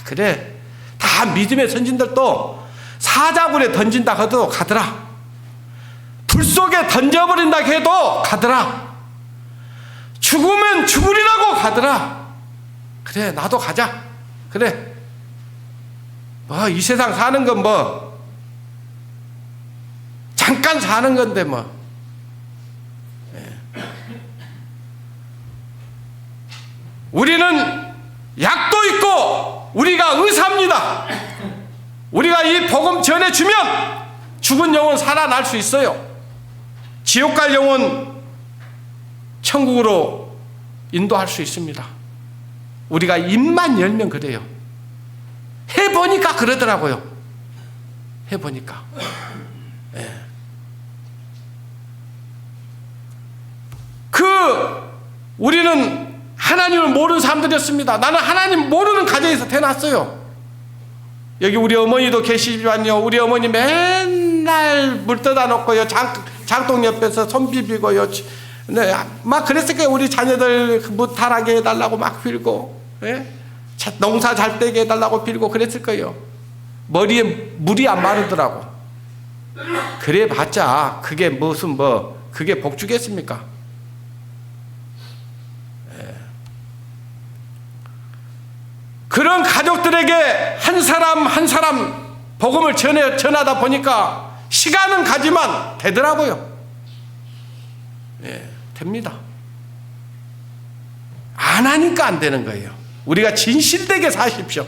그래. 다 믿음의 선진들도 사자굴에 던진다 해도 가더라. 불 속에 던져버린다 해도 가더라. 죽으면 죽으리라고 가더라. 그래, 나도 가자. 그래. 뭐 이 세상 사는 건 뭐 잠깐 사는 건데 뭐. 우리는 약도 있고 우리가 의사입니다. 우리가 이 복음 전해주면 죽은 영혼 살아날 수 있어요. 지옥 갈 영혼 천국으로 인도할 수 있습니다. 우리가 입만 열면 그래요. 해보니까 그러더라고요. 해보니까. 예. 우리는 하나님을 모르는 사람들이었습니다. 나는 하나님 모르는 가정에서 태어났어요. 여기 우리 어머니도 계시지만요, 우리 어머니 맨날 물 떠다 놓고요, 장독 옆에서 손 비비고요, 네, 막 그랬을 거예요. 우리 자녀들 무탈하게 해달라고 막 빌고, 예? 농사 잘 되게 해달라고 빌고 그랬을 거예요. 머리에 물이 안 마르더라고. 그래 봤자 그게 무슨 그게 복주겠습니까? 그런 가족들에게 한 사람 한 사람 복음을 전하다 보니까 시간은 가지만 되더라고요. 예, 됩니다. 안 하니까 안 되는 거예요. 우리가 진실되게 사십시오.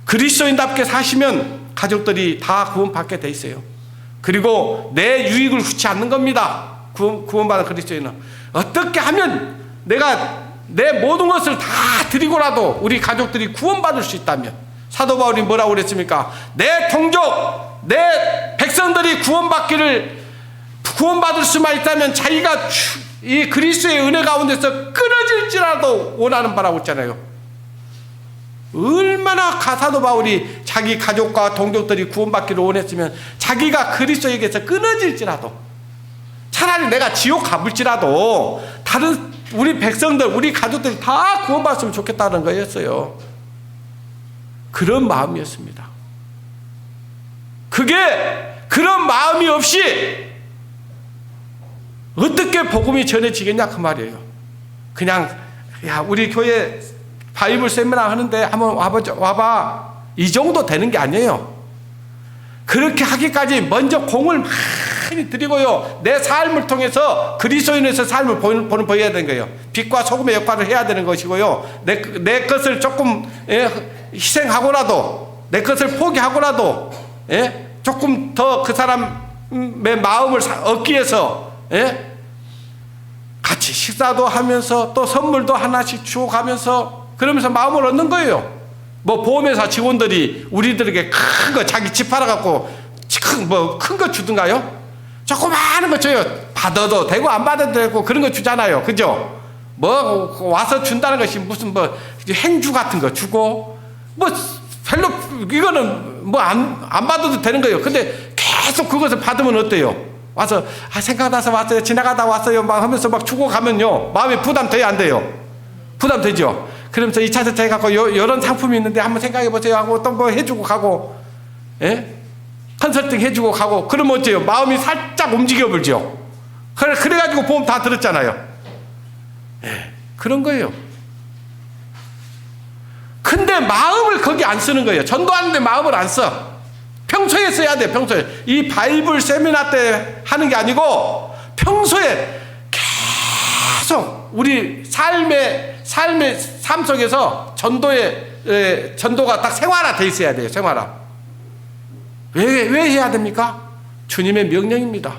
그리스도인답게 사시면 가족들이 다 구원받게 돼 있어요. 그리고 내 유익을 구치 않는 겁니다. 구원받은 그리스도인은 어떻게 하면 내가 내 모든 것을 다 드리고라도 우리 가족들이 구원받을 수 있다면, 사도 바울이 뭐라고 그랬습니까? 내 동족, 내 백성들이 구원받을 수만 있다면 자기가 이 그리스도의 은혜 가운데서 끊어질지라도 원하는 바라고 했잖아요. 얼마나 사도 바울이 자기 가족과 동족들이 구원받기를 원했으면 자기가 그리스도에게서 끊어질지라도, 차라리 내가 지옥 가볼지라도 다른 우리 백성들, 우리 가족들이 다 구원받았으면 좋겠다는 거였어요. 그런 마음이었습니다. 그런 마음이 없이 어떻게 복음이 전해지겠냐 그 말이에요. 그냥 우리 교회 바이블 세미나 하는데 한번 와봐, 이 정도 되는 게 아니에요. 그렇게 하기까지 먼저 공을 많이 들이고요, 내 삶을 통해서 그리스도인에서 삶을 보여야 되는 거예요. 빛과 소금의 역할을 해야 되는 것이고요, 내 것을 조금 희생하고라도, 내 것을 포기하고라도 조금 더 그 사람의 마음을 얻기 위해서 같이 식사도 하면서 또 선물도 하나씩 주고 가면서 그러면서 마음을 얻는 거예요. 보험회사 직원들이 우리들에게 큰 거, 자기 집 팔아갖고 큰 거 주든가요? 조그마한 거 줘요. 받아도 되고 안 받아도 되고 그런 거 주잖아요. 그죠? 와서 준다는 것이 무슨 행주 같은 거 주고, 별로 이거는 안 받아도 되는 거예요. 근데 계속 그것을 받으면 어때요? 와서 생각나서 왔어요, 지나가다 왔어요 막 하면서 막 주고 가면요, 마음에 부담돼요 안 돼요? 부담되죠? 그러면서 2차 세차해 갖고 이런 상품이 있는데 한번 생각해 보세요 하고 또 해주고 가고, 컨설팅 해주고 가고, 그러면 어때요? 마음이 살짝 움직여 버리죠. 그래가지고 보험 다 들었잖아요. 그런 거예요. 근데 마음을 거기 안 쓰는 거예요. 전도하는데 마음을 안 써. 평소에 써야 돼요. 평소에. 이 바이블 세미나 때 하는 게 아니고 평소에 계속 우리 삶의 삶 속에서 전도가 딱 생활화 돼 있어야 돼요. 생활화. 왜 해야 됩니까? 주님의 명령입니다.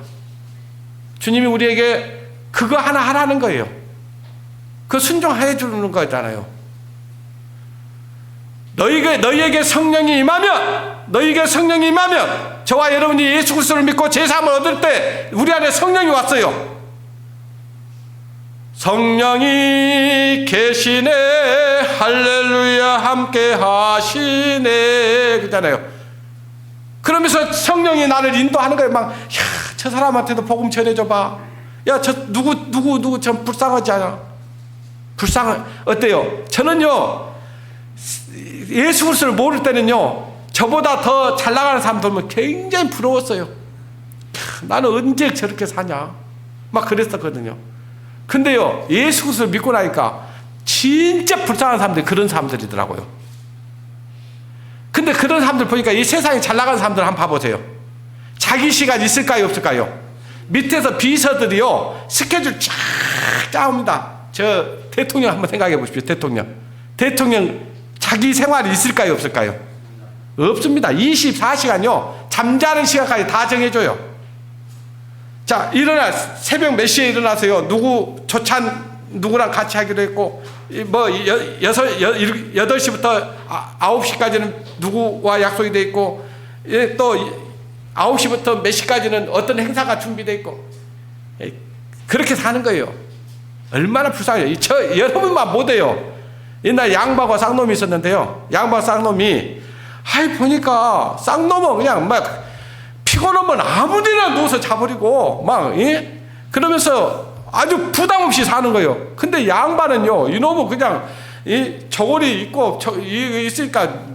주님이 우리에게 그거 하나 하라는 거예요. 그 순종해 주는 거잖아요. 너희에게 성령이 임하면 저와 여러분이 예수 그리스도를 믿고 제사함을 얻을 때 우리 안에 성령이 왔어요. 성령이 계시네, 할렐루야 함께 하시네 그러잖아요. 그러면서 성령이 나를 인도하는 거예요. 저 사람한테도 복음 전해줘봐. 저 누구 좀 불쌍하지 않아? 어때요? 저는요, 예수 그리스도를 모를 때는요, 저보다 더 잘 나가는 사람 보면 굉장히 부러웠어요. 나는 언제 저렇게 사냐 막 그랬었거든요. 근데요, 예수 그리스도를 믿고 나니까 진짜 불쌍한 사람들이 그런 사람들이더라고요. 근데 그런 사람들 보니까 이 세상에 잘 나가는 사람들 한번 봐보세요. 자기 시간 있을까요 없을까요? 밑에서 비서들이요, 스케줄 쫙 짜옵니다. 저 대통령 한번 생각해 보십시오. 대통령 자기 생활이 있을까요 없을까요? 없습니다. 24시간요 잠자는 시간까지 다 정해줘요. 자, 새벽 몇 시에 일어나세요? 조찬 누구랑 같이 하기로 했고, 8시부터 9시까지는 누구와 약속이 돼 있고, 또 9시부터 몇 시까지는 어떤 행사가 준비되어 있고, 그렇게 사는 거예요. 얼마나 불쌍해요. 여러분만 못해요. 옛날 양반과 쌍놈이 있었는데요. 양반 쌍놈이, 보니까 쌍놈은 그냥 막 피곤하면 아무데나 누워서 자버리고, 그러면서 아주 부담 없이 사는 거예요. 근데 양반은요, 이놈은 그냥 저고리 있고 있으니까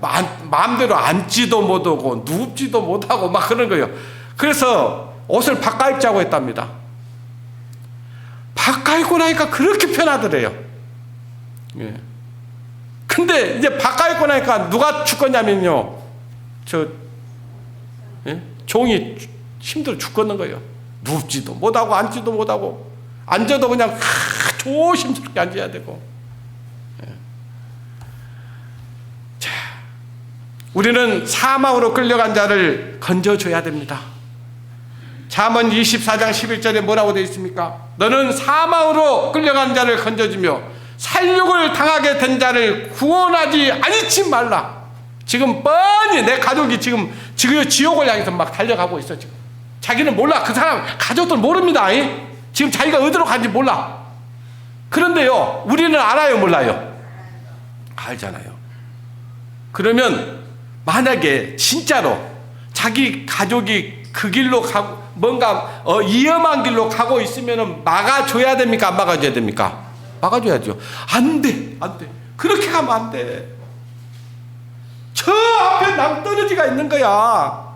마음대로 앉지도 못하고 눕지도 못하고 막 그런 거예요. 그래서 옷을 바꿔 입자고 했답니다. 바꿔 입고 나니까 그렇게 편하더래요. 근데 이제 바꿔 입고 나니까 누가 죽겠냐면요, 종이 힘들어 죽겠는 거예요. 눕지도 못하고 앉지도 못하고, 앉아도 그냥 조심스럽게 앉아야 되고. 자, 우리는 사망으로 끌려간 자를 건져줘야 됩니다. 잠언 24장 11절에 뭐라고 되어 있습니까? 너는 사망으로 끌려간 자를 건져주며 살육을 당하게 된 자를 구원하지 않지 말라. 지금 뻔히 내 가족이 지금 지옥을 향해서 막 달려가고 있어. 지금 자기는 몰라. 그 사람 가족들 모릅니다. 지금 자기가 어디로 간지 몰라. 그런데요, 우리는 알아요, 몰라요? 알잖아요. 그러면 만약에 진짜로 자기 가족이 그 길로 가고 뭔가 위험한 길로 가고 있으면 막아줘야 됩니까? 안 막아줘야 됩니까? 막아줘야죠. 안 돼. 그렇게 가면 안 돼. 저 앞에 낭떠러지가 있는 거야.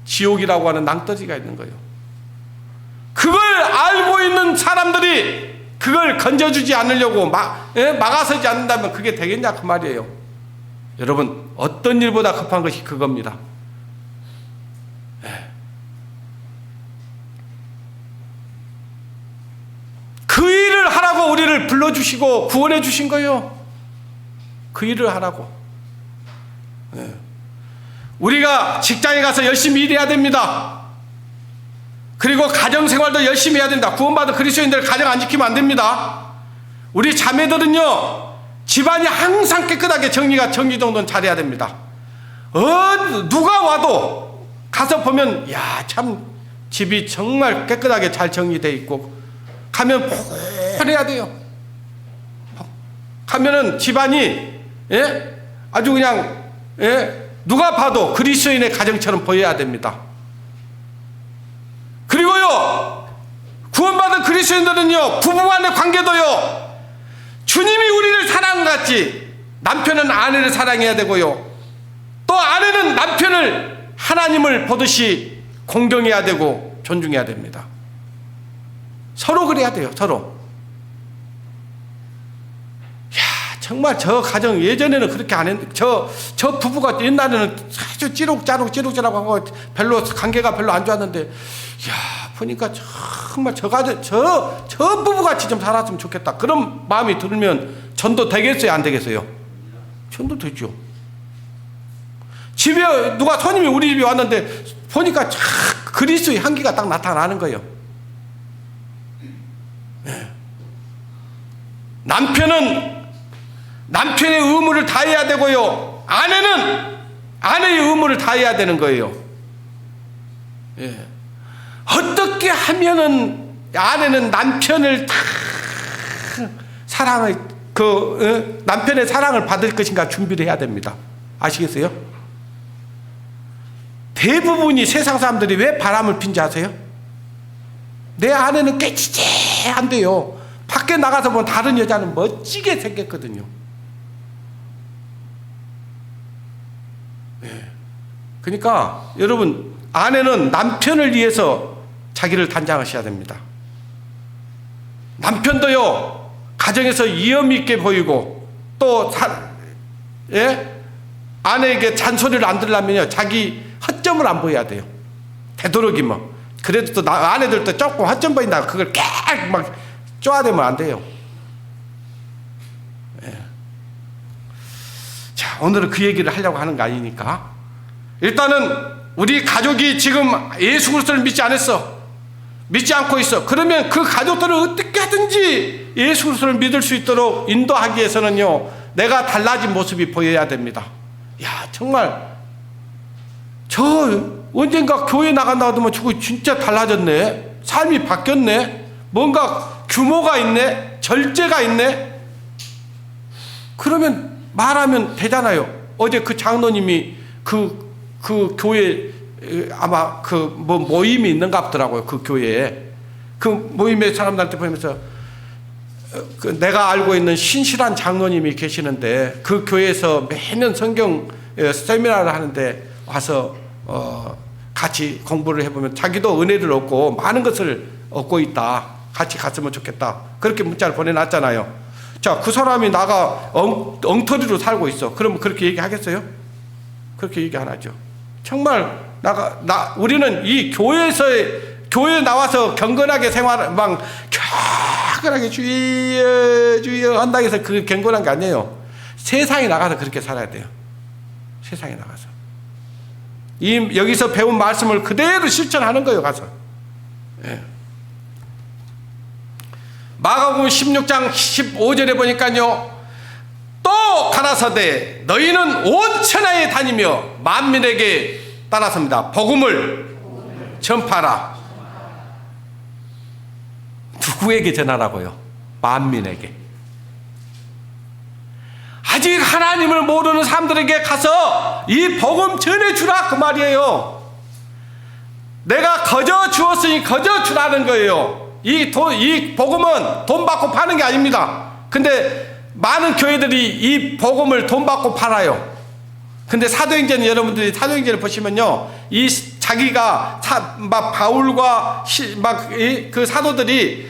지옥이라고 하는 낭떠러지가 있는 거예요. 그걸 알고 있는 사람들이 그걸 건져주지 않으려고 막아서지 않는다면 그게 되겠냐 그 말이에요. 여러분, 어떤 일보다 급한 것이 그겁니다. 그 일을 하라고 우리를 불러주시고 구원해 주신 거예요. 그 일을 하라고. 우리가 직장에 가서 열심히 일해야 됩니다. 그리고 가정생활도 열심히 해야 된다. 구원받은 그리스도인들 가정 안 지키면 안 됩니다. 우리 자매들은요, 집안이 항상 깨끗하게 정리정돈 잘해야 됩니다. 누가 와도 가서 보면, 야, 참 집이 정말 깨끗하게 잘 정리되어 있고, 가면 포근해야 돼요. 가면은 집안이 아주 그냥 누가 봐도 그리스도인의 가정처럼 보여야 됩니다. 그리고요, 구원받은 그리스도인들은요, 부부간의 관계도요, 주님이 우리를 사랑같이 남편은 아내를 사랑해야 되고요, 또 아내는 남편을 하나님을 보듯이 공경해야 되고 존중해야 됩니다. 서로 그래야 돼요. 서로. 정말 저 가정 예전에는 그렇게 안 했는데, 저 부부가 옛날에는 아주 찌룩짜룩하고 별로 관계가 별로 안 좋았는데, 보니까 정말 저 부부같이 좀 살았으면 좋겠다. 그런 마음이 들면 전도 되겠어요, 안 되겠어요? 전도 되죠. 집에 누가 손님이 우리 집에 왔는데 보니까 그리스도의 향기가 딱 나타나는 거예요. 남편은 남편의 의무를 다해야 되고요, 아내는 아내의 의무를 다해야 되는 거예요. 어떻게 하면은 아내는 남편을 다 남편의 사랑을 받을 것인가 준비를 해야 됩니다. 아시겠어요? 대부분이 세상 사람들이 왜 바람을 핀지 아세요? 내 아내는 깨지지 안 돼요. 밖에 나가서 보면 다른 여자는 멋지게 생겼거든요. 그러니까 여러분, 아내는 남편을 위해서 자기를 단장하셔야 됩니다. 남편도요, 가정에서 위험 있게 보이고, 또 아내에게 잔소리를 안 들으려면요, 자기 허점을 안 보여야 돼요. 되도록이면. 그래도 또 아내들도 조금 허점 보인다, 그걸 막 쪼아대면 안 돼요. 자, 오늘은 그 얘기를 하려고 하는 거 아니니까, 일단은 우리 가족이 지금 예수 그리스도를 믿지 않았어. 믿지 않고 있어. 그러면 그 가족들을 어떻게 하든지 예수 그리스도를 믿을 수 있도록 인도하기 위해서는요, 내가 달라진 모습이 보여야 됩니다. 야, 정말 저 언젠가 교회 나간다 하더만 저거 진짜 달라졌네. 삶이 바뀌었네. 뭔가 규모가 있네. 절제가 있네. 그러면 말하면 되잖아요. 어제 그 장로님이 그 교회 아마 그 뭐 모임이 있는가 보더라고요. 그 교회에. 그 모임에 사람들한테 보면서 내가 알고 있는 신실한 장로님이 계시는데 그 교회에서 매년 성경 세미나를 하는데 와서 같이 공부를 해보면 자기도 은혜를 얻고 많은 것을 얻고 있다. 같이 갔으면 좋겠다. 그렇게 문자를 보내놨잖아요. 자, 그 사람이 나가 엉터리로 살고 있어. 그러면 그렇게 얘기하겠어요? 그렇게 얘기 안 하죠. 정말 우리는 이 교회에 나와서 경건하게 막 경건하게 주여 한다고 해서 그 경건한 게 아니에요. 세상에 나가서 그렇게 살아야 돼요. 세상에 나가서 여기서 배운 말씀을 그대로 실천하는 거예요. 가서. 예. 마가복음 16장 15절에 보니까요, 또 가라사대 너희는 온 천하에 다니며 만민에게 따라섭니다. 복음을 전파하라. 누구에게 전하라고요? 만민에게. 아직 하나님을 모르는 사람들에게 가서 이 복음 전해주라, 그 말이에요. 내가 거저 주었으니 거저 주라는 거예요. 이 복음은 돈 받고 파는 게 아닙니다. 근데 많은 교회들이 이 복음을 돈 받고 팔아요. 근데 사도행전, 여러분들이 사도행전을 보시면요, 자기가 막 바울과 그 사도들이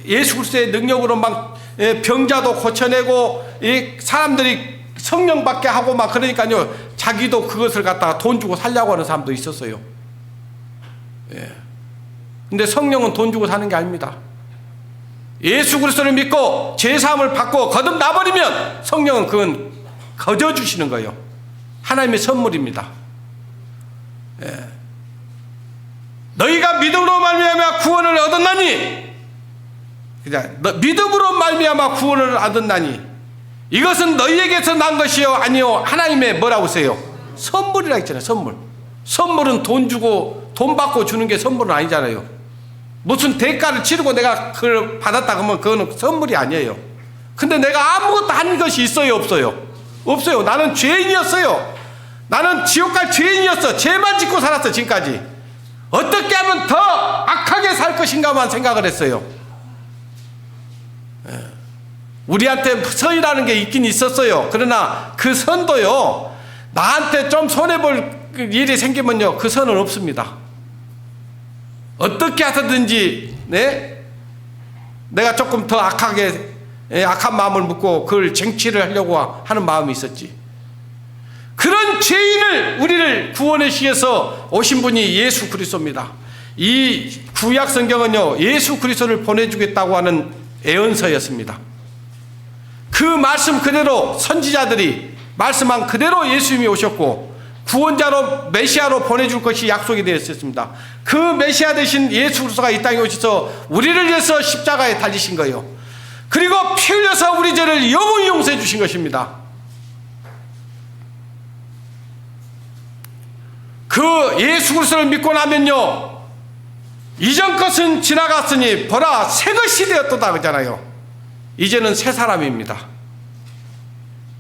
예수 그리스도의 능력으로 막 병자도 고쳐내고 사람들이 성령 받게 하고 막 그러니까요, 자기도 그것을 갖다가 돈 주고 살려고 하는 사람도 있었어요. 예. 근데 성령은 돈 주고 사는 게 아닙니다. 예수 그리스도를 믿고 죄사함을 받고 거듭나버리면 성령은 그건 거저 주시는 거예요. 하나님의 선물입니다. 예. 너희가 믿음으로 말미암아 구원을 얻었나니, 믿음으로 말미암아 구원을 얻었나니 이것은 너희에게서 난 것이요 아니요 하나님의 뭐라고 하세요? 선물이라 했잖아요. 선물은 돈 주고 돈 받고 주는 게 선물은 아니잖아요. 무슨 대가를 치르고 내가 그걸 받았다 그러면 그거는 선물이 아니에요. 근데 내가 아무것도 한 것이 있어요, 없어요? 없어요. 나는 죄인이었어요. 나는 지옥 갈 죄인이었어. 죄만 짓고 살았어, 지금까지. 어떻게 하면 더 악하게 살 것인가만 생각을 했어요. 우리한테 선이라는 게 있긴 있었어요. 그러나 그 선도요, 나한테 좀 손해볼 일이 생기면요, 그 선은 없습니다. 어떻게 하든지 내가 조금 더 악한 마음을 먹고 그걸 쟁취를 하려고 하는 마음이 있었지. 그런 죄인을 우리를 구원하시기 위해서 오신 분이 예수 그리스도입니다. 이 구약 성경은요, 예수 그리스도를 보내주겠다고 하는 예언서였습니다. 그 말씀 그대로 선지자들이 말씀한 그대로 예수님이 오셨고 구원자로 메시아로 보내줄 것이 약속이 되어 있었습니다. 그 메시아 대신 예수 그리스도가 이 땅에 오셔서 우리를 위해서 십자가에 달리신 거예요. 그리고 피 흘려서 우리 죄를 영원히 용서해 주신 것입니다. 그 예수 그리스도를 믿고 나면요, 이전 것은 지나갔으니 보라 새 것이 되었도다 그러잖아요. 이제는 새 사람입니다.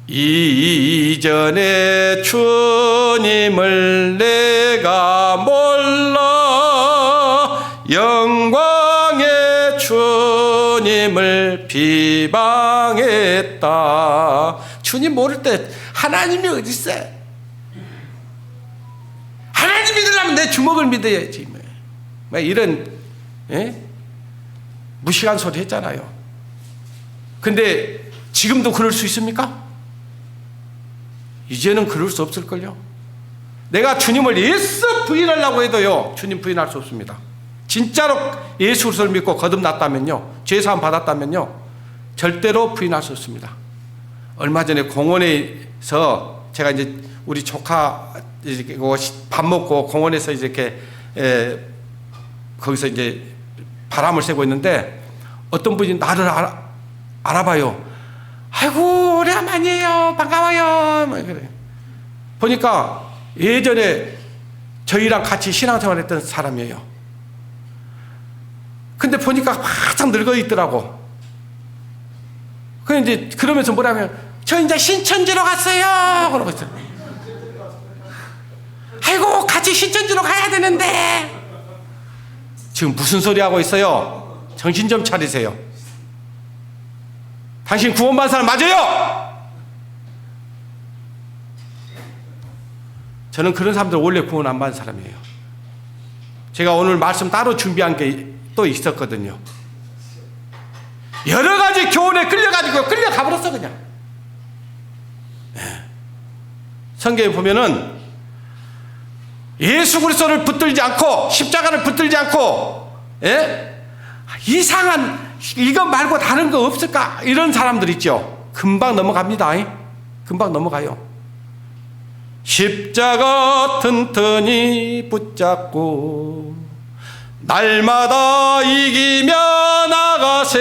이전에 주님을 내가 몰라 영광의 주님을 비방했다. 주님 모를 때 하나님이 어디 있어요? 하나님 믿으려면 내 주먹을 믿어야지. 뭐 이런 무식한 소리 했잖아요. 근데 지금도 그럴 수 있습니까? 이제는 그럴 수 없을걸요. 내가 주님을 애써 부인하려고 해도요, 주님 부인할 수 없습니다. 진짜로 예수 그리스도를 믿고 거듭났다면요, 죄사함 받았다면요, 절대로 부인할 수 없습니다. 얼마 전에 공원에서 제가 이제 우리 조카 밥 먹고 공원에서 이렇게 거기서 이제 바람을 쐬고 있는데 어떤 분이 나를 알아봐요. 아이고 오래간만이에요. 반가워요. 뭐 그래. 보니까 예전에 저희랑 같이 신앙생활했던 사람이에요. 근데 보니까 바짝 늙어 있더라고. 이제 그러면서 뭐라면 저 이제 신천지로 갔어요. 그러고 있어요. 아이고 같이 신천지로 가야 되는데 지금 무슨 소리 하고 있어요? 정신 좀 차리세요. 당신 구원받은 사람 맞아요? 저는 그런 사람들 원래 구원 안 받은 사람이에요. 제가 오늘 말씀 따로 준비한 게 또 있었거든요. 여러 가지 교훈에 끌려가 버렸어 그냥. 성경에 보면은 예수 그리스도를 붙들지 않고 십자가를 붙들지 않고 이상한 이것 말고 다른 거 없을까? 이런 사람들 있죠. 금방 넘어갑니다. 금방 넘어가요. 십자가 튼튼히 붙잡고 날마다 이기며 나가세.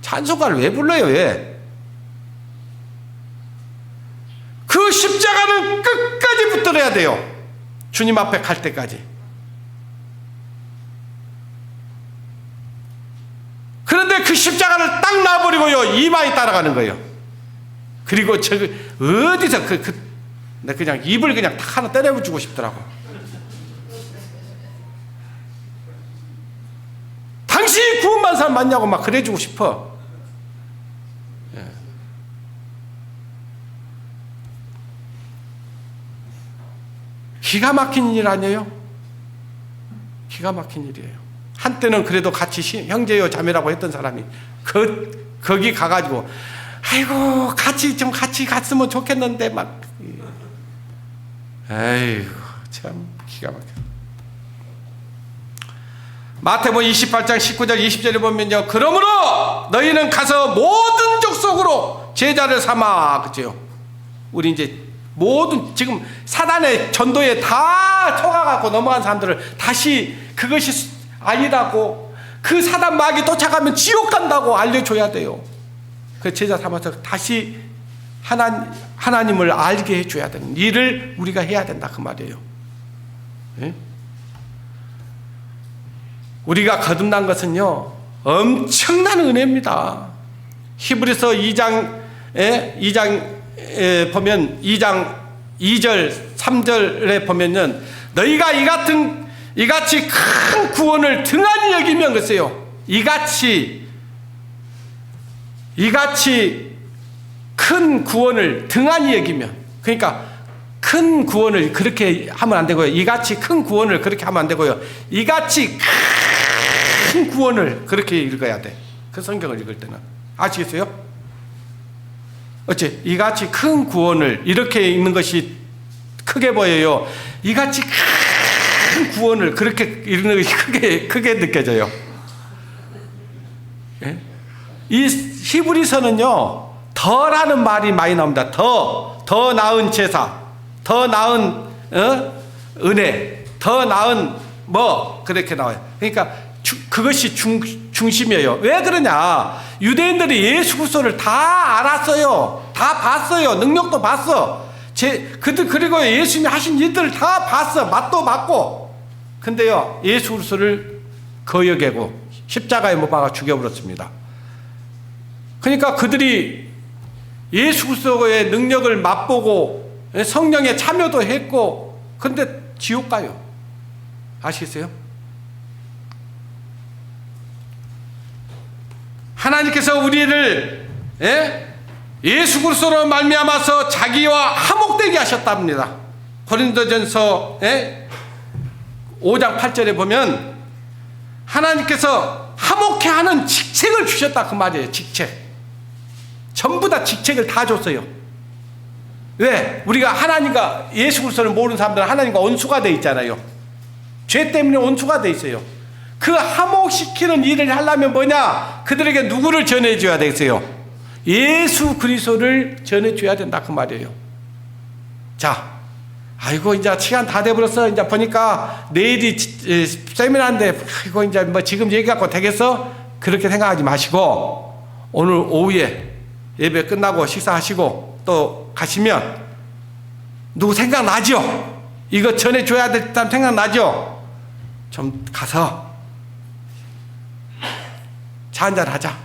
찬송가를 왜 불러요? 왜? 그 십자가는 끝까지 붙들어야 돼요. 주님 앞에 갈 때까지. 그런데 그 십자가를 딱 놔버리고요, 이마에 따라가는 거예요. 그리고 어디서 그냥 입을 그냥 탁 하나 때려주고 싶더라고. 당신이 구원받은 사람 맞냐고 막 그래주고 싶어. 기가 막힌 일 아니에요? 기가 막힌 일이에요. 한때는 그래도 같이 형제요 자매라고 했던 사람이 거기 가가지고 아이고 같이 갔으면 좋겠는데 막 아이고 참 기가 막혀. 마태복음 28장 19절 20절에 보면요, 그러므로 너희는 가서 모든 족속으로 제자를 삼아. 그죠? 우리 이제 모든 지금 사단의 전도에 다 속아갖고 넘어간 사람들을 다시 그것이 아니라고, 그 사단 마귀 쫓아가면 지옥 간다고 알려줘야 돼요. 그 제자 삼아서 다시 하나님을 알게 해줘야 되는 일을 우리가 해야 된다 그 말이에요. 네? 우리가 거듭난 것은요 엄청난 은혜입니다. 히브리서 2장에 보면 2장 2절 3절에 보면은 너희가 이같이 큰 구원을 등한히 여기면 글쎄요, 이같이 큰 구원을 등한히 여기면, 그러니까 큰 구원을 그렇게 하면 안 되고요, 이같이 큰 구원을 그렇게 하면 안 되고요, 이같이 큰 구원을 그렇게 읽어야 돼. 그 성경을 읽을 때는 아시겠어요? 어째 이같이 큰 구원을 이렇게 읽는 것이 크게 보여요. 이같이 큰 구원을 그렇게 읽는 것이 크게 느껴져요. 예? 이 히브리서는요 더라는 말이 많이 나옵니다. 더 나은 제사, 더 나은 은혜, 더 나은 뭐 그렇게 나와요. 그러니까 그것이 중심이에요. 왜 그러냐? 유대인들이 예수 그리스도를 다 알았어요. 다 봤어요. 능력도 봤어. 그리고 예수님이 하신 일들을 다 봤어. 맛도 봤고. 근데요, 예수 그리스도를 거역하고 십자가에 못 박아 죽여버렸습니다. 그러니까 그들이 예수 그리스도의 능력을 맛보고 성령에 참여도 했고, 그런데 지옥 가요. 아시겠어요? 하나님께서 우리를 예수 그리스도로 말미암아서 자기와 화목되게 하셨답니다. 고린도전서 5장 8절에 보면 하나님께서 화목케 하는 직책을 주셨다 그 말이에요. 직책. 전부 다 직책을 다 줬어요. 왜? 우리가 하나님과 예수 그리스도를 모르는 사람들은 하나님과 원수가 돼 있잖아요. 죄 때문에 원수가 돼 있어요. 그 화목시키는 일을 하려면 뭐냐? 그들에게 누구를 전해줘야 되겠어요? 예수 그리스도를 전해줘야 된다 그 말이에요. 자, 아이고 이제 시간 다 돼버렸어. 이제 보니까 내일이 세미나인데 이거 이제 뭐 지금 얘기하고 되겠어? 그렇게 생각하지 마시고 오늘 오후에 예배 끝나고 식사하시고 또 가시면 누구 생각나죠? 이거 전해줘야 될 사람 생각나죠? 좀 가서 차 한잔 하자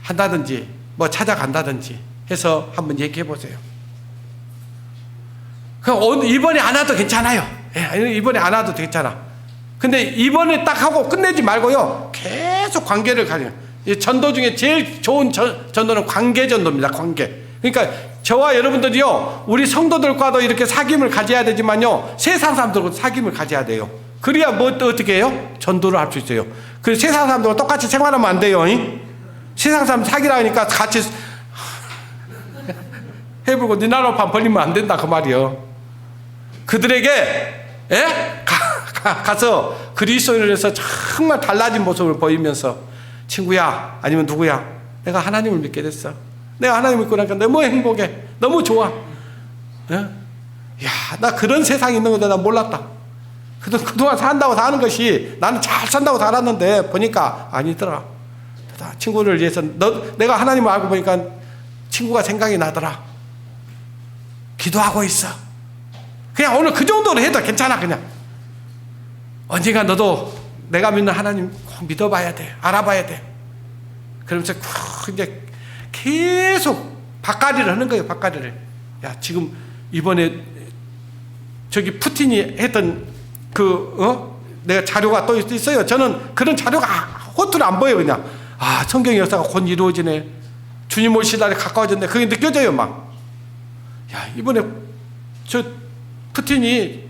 한다든지 뭐 찾아간다든지 해서 한번 얘기해 보세요. 그럼 이번에 안 와도 괜찮아요. 이번에 안 와도 괜찮아. 근데 이번에 딱 하고 끝내지 말고요. 계속 관계를 가져요. 전도 중에 제일 좋은 전도는 관계 전도입니다. 관계. 그러니까 저와 여러분들이요, 우리 성도들과도 이렇게 사귐을 가져야 되지만요, 세상 사람들과 사귐을 가져야 돼요. 그래야 뭐 어떻게 해요? 전도를 할 수 있어요. 그래서 세상 사람들과 똑같이 생활하면 안 돼요. 세상 사람 사귀라니까 같이 해보고 네 나라판 벌리면 안 된다 그 말이요. 그들에게 가서 그리스도인을 해서 정말 달라진 모습을 보이면서 친구야 아니면 누구야 내가 하나님을 믿게 됐어. 내가 하나님을 믿고 나니까 너무 행복해. 너무 좋아. 야, 나 그런 세상이 있는 건데 나 몰랐다. 그동안 산다고 사는 것이 나는 잘 산다고 살았는데 보니까 아니더라. 친구를 위해서 내가 하나님을 알고 보니까 친구가 생각이 나더라. 기도하고 있어. 그냥 오늘 그 정도로 해도 괜찮아. 그냥 언젠가 너도 내가 믿는 하나님 꼭 믿어봐야 돼. 알아봐야 돼. 그러면서 이제 계속 밭갈이를 하는 거예요. 밭갈이를. 야, 지금 이번에 저기 푸틴이 했던 내가 자료가 또 있어요. 저는 그런 자료가 허투루 안 보여요. 그냥 성경의 역사가 곧 이루어지네. 주님 올 시달에 가까워졌네. 그게 느껴져요. 막. 야, 이번에 저 푸틴이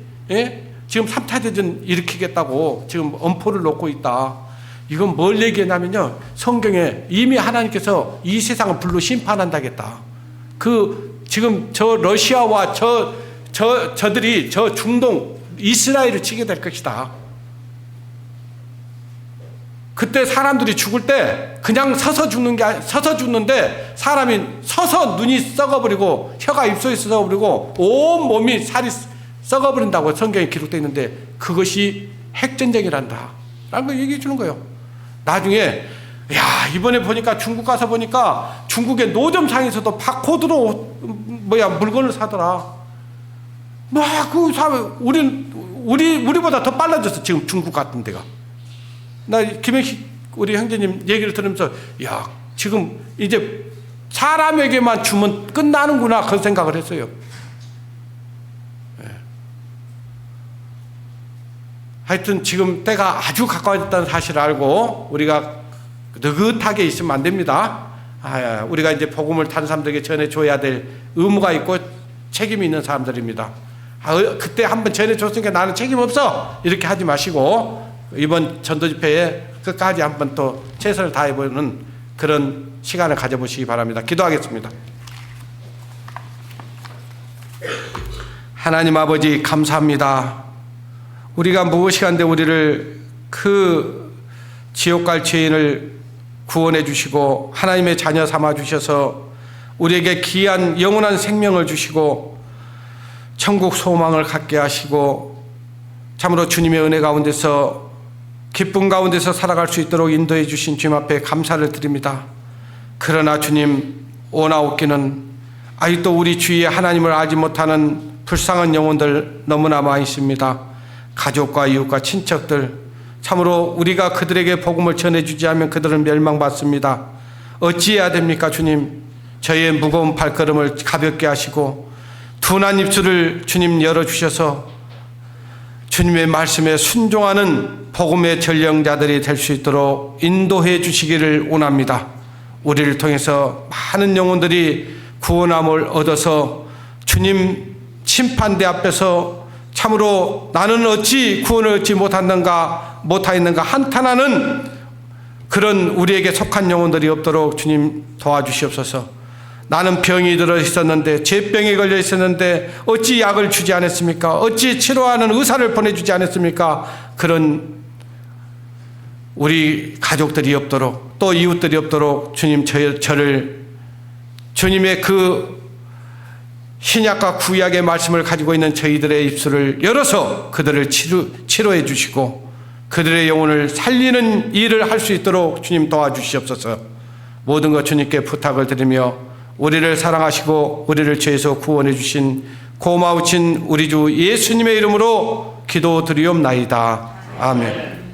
지금 3차 대전 일으키겠다고 지금 엄포를 놓고 있다. 이건 뭘 얘기하냐면요, 성경에 이미 하나님께서 이 세상을 불로 심판한다겠다. 지금 저 러시아와 저들이 저 중동 이스라엘을 치게 될 것이다. 그때 사람들이 죽을 때 그냥 서서 죽는데 사람이 서서 눈이 썩어버리고 혀가 입속에 썩어버리고 온 몸이 살이 썩어버린다고 성경에 기록되어 있는데 그것이 핵전쟁이란다 라는 걸 얘기해 주는 거예요. 나중에 이번에 보니까 중국 가서 보니까 중국의 노점상에서도 바코드로 물건을 사더라. 우리보다 더 빨라졌어. 지금 중국 같은 데가. 나 김행식 우리 형제님 얘기를 들으면서 지금 이제 사람에게만 주면 끝나는구나 그런 생각을 했어요. 하여튼 지금 때가 아주 가까워졌다는 사실을 알고 우리가 느긋하게 있으면 안 됩니다. 우리가 이제 복음을 다른 사람들에게 전해줘야 될 의무가 있고 책임이 있는 사람들입니다. 그때 한번 전해줬으니까 나는 책임 없어 이렇게 하지 마시고 이번 전도집회에 끝까지 한번 또 최선을 다해보는 그런 시간을 가져보시기 바랍니다. 기도하겠습니다. 하나님 아버지 감사합니다. 우리가 무엇이 한데 우리를 그 지옥 갈 죄인을 구원해 주시고 하나님의 자녀 삼아 주셔서 우리에게 귀한 영원한 생명을 주시고 천국 소망을 갖게 하시고 참으로 주님의 은혜 가운데서 기쁨 가운데서 살아갈 수 있도록 인도해 주신 주님 앞에 감사를 드립니다. 그러나 주님 오나옵기는 아직도 우리 주위에 하나님을 알지 못하는 불쌍한 영혼들 너무나 많이 있습니다. 가족과 이웃과 친척들 참으로 우리가 그들에게 복음을 전해주지 않으면 그들은 멸망받습니다. 어찌해야 됩니까 주님? 저희의 무거운 발걸음을 가볍게 하시고 둔한 입술을 주님 열어주셔서 주님의 말씀에 순종하는 복음의 전령자들이 될 수 있도록 인도해 주시기를 원합니다. 우리를 통해서 많은 영혼들이 구원함을 얻어서 주님 심판대 앞에서 참으로 나는 어찌 구원을 얻지 못하였는가 한탄하는 그런 우리에게 속한 영혼들이 없도록 주님 도와주시옵소서. 나는 병이 들어 있었는데 죄병에 걸려 있었는데 어찌 약을 주지 않았습니까? 어찌 치료하는 의사를 보내주지 않았습니까? 그런 우리 가족들이 없도록 또 이웃들이 없도록 주님 저를 주님의 그 신약과 구약의 말씀을 가지고 있는 저희들의 입술을 열어서 그들을 치료해 주시고 그들의 영혼을 살리는 일을 할 수 있도록 주님 도와주시옵소서. 모든 것 주님께 부탁을 드리며 우리를 사랑하시고 우리를 죄에서 구원해 주신 고마우신 우리 주 예수님의 이름으로 기도드리옵나이다. 아멘.